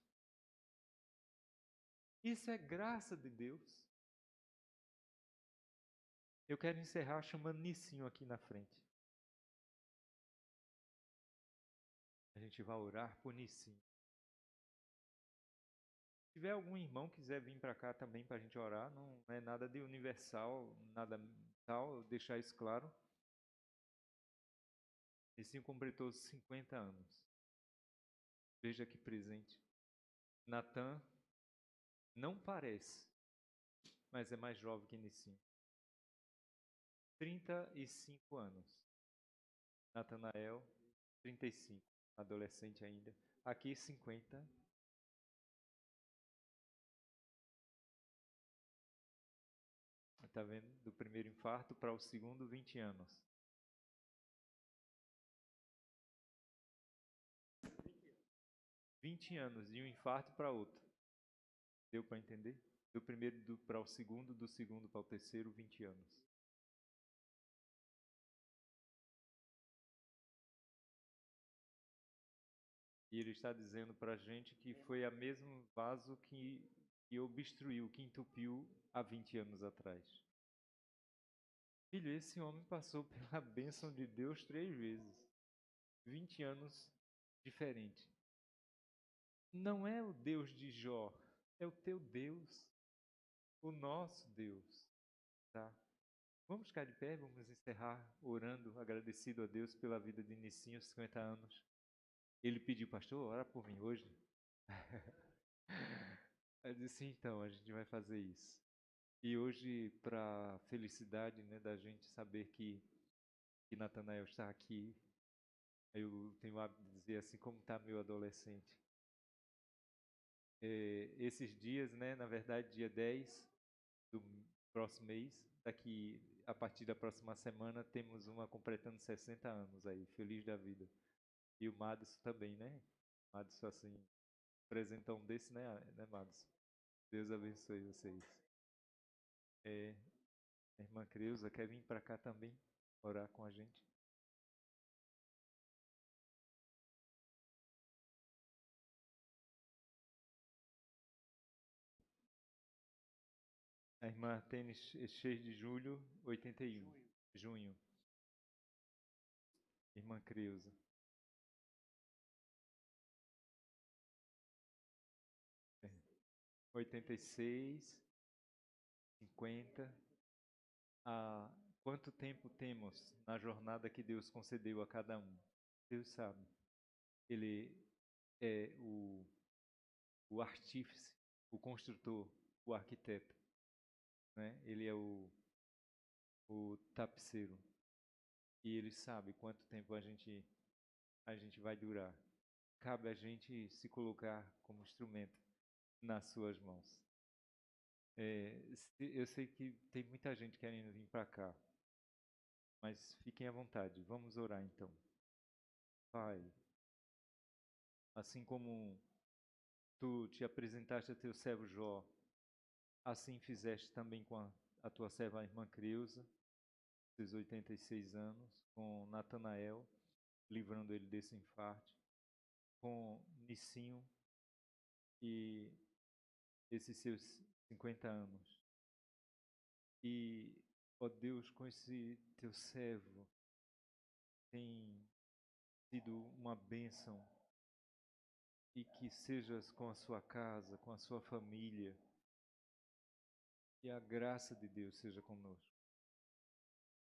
Isso é graça de Deus. Eu quero encerrar chamando Nicinho aqui na frente. A gente vai orar por Nicinho. Se tiver algum irmão que quiser vir para cá também para a gente orar, não é nada de universal, nada tal, deixar isso claro. Nicinho completou 50 anos. Veja que presente. Natan não parece, mas é mais jovem que Nicinho. 35 anos. Natanael, 35. Adolescente ainda. Aqui, 50. Está vendo? Do primeiro infarto para o segundo, 20 anos. 20 anos, de um infarto para outro. Deu para entender? Do primeiro para o segundo, do segundo para o terceiro, 20 anos. E ele está dizendo para a gente que foi o mesmo vaso que obstruiu, que entupiu há 20 anos atrás. Filho, esse homem passou pela bênção de Deus 3 vezes. 20 anos diferente. Não é o Deus de Jó, é o teu Deus, o nosso Deus, tá? Vamos ficar de pé, vamos encerrar orando, agradecido a Deus pela vida de Nicinho, 50 anos. Ele pediu: pastor, ora por mim hoje. Eu disse: então, a gente vai fazer isso. E hoje, para a felicidade, né, da gente saber que Natanael está aqui, eu tenho o hábito de dizer assim: como está meu adolescente? Esses dias, né, na verdade, dia 10 do próximo mês, a partir da próxima semana, temos uma completando 60 anos aí, feliz da vida. E o Madison também, né? Madison, assim, presentão desse, né, Madison? Deus abençoe vocês. A irmã Creuza quer vir para cá também, orar com a gente. A irmã Tênis, 6 de julho, 81. Junho. Irmã Creuza. É. 86, 50. Quanto tempo temos na jornada que Deus concedeu a cada um? Deus sabe. Ele é o artífice, o construtor, o arquiteto. né? Ele é o tapeceiro. E Ele sabe quanto tempo a gente vai durar. Cabe a gente se colocar como instrumento nas suas mãos. Eu sei que tem muita gente querendo vir para cá, mas fiquem à vontade. Vamos orar então. Pai, assim como tu te apresentaste a teu servo Jó, assim fizeste também com a tua serva a irmã Creusa, seus 86 anos, com Natanael, livrando ele desse infarte, com Nicinho e esses seus 50 anos. E, ó Deus, com esse teu servo, tem sido uma bênção, e que sejas com a sua casa, com a sua família, e a graça de Deus seja conosco.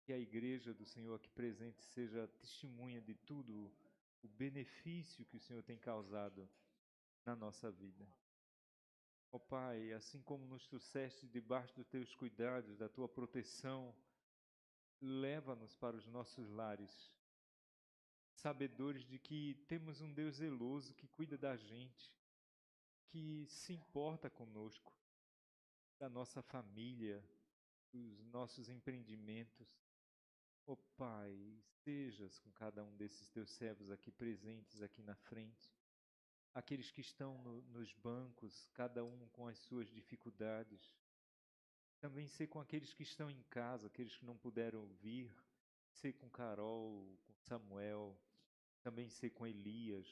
Que a igreja do Senhor aqui presente seja testemunha de tudo o benefício que o Senhor tem causado na nossa vida. Ó Pai, assim como nos trouxeste debaixo dos teus cuidados, da tua proteção, leva-nos para os nossos lares, sabedores de que temos um Deus zeloso que cuida da gente, que se importa conosco, da nossa família, dos nossos empreendimentos. Ó Pai, sejas com cada um desses teus servos aqui presentes, aqui na frente, aqueles que estão nos bancos, cada um com as suas dificuldades. Também ser com aqueles que estão em casa, aqueles que não puderam vir, ser com Carol, com Samuel, também ser com Elias,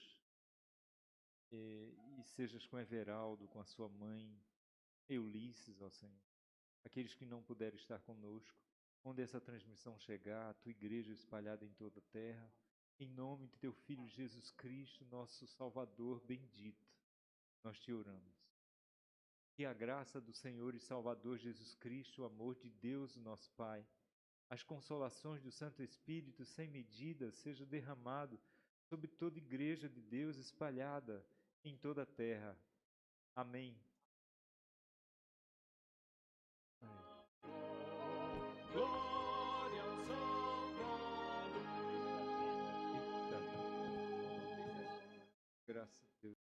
e sejas com Everaldo, com a sua mãe, Ulisses, ó Senhor. Aqueles que não puderam estar conosco, onde essa transmissão chegar, a tua igreja espalhada em toda a terra, em nome de teu Filho Jesus Cristo, nosso Salvador bendito, nós te oramos. Que a graça do Senhor e Salvador Jesus Cristo, o amor de Deus, nosso Pai, as consolações do Santo Espírito sem medida seja derramado sobre toda igreja de Deus espalhada em toda a terra. Amém. Glória ao Salvador. Graças a Deus.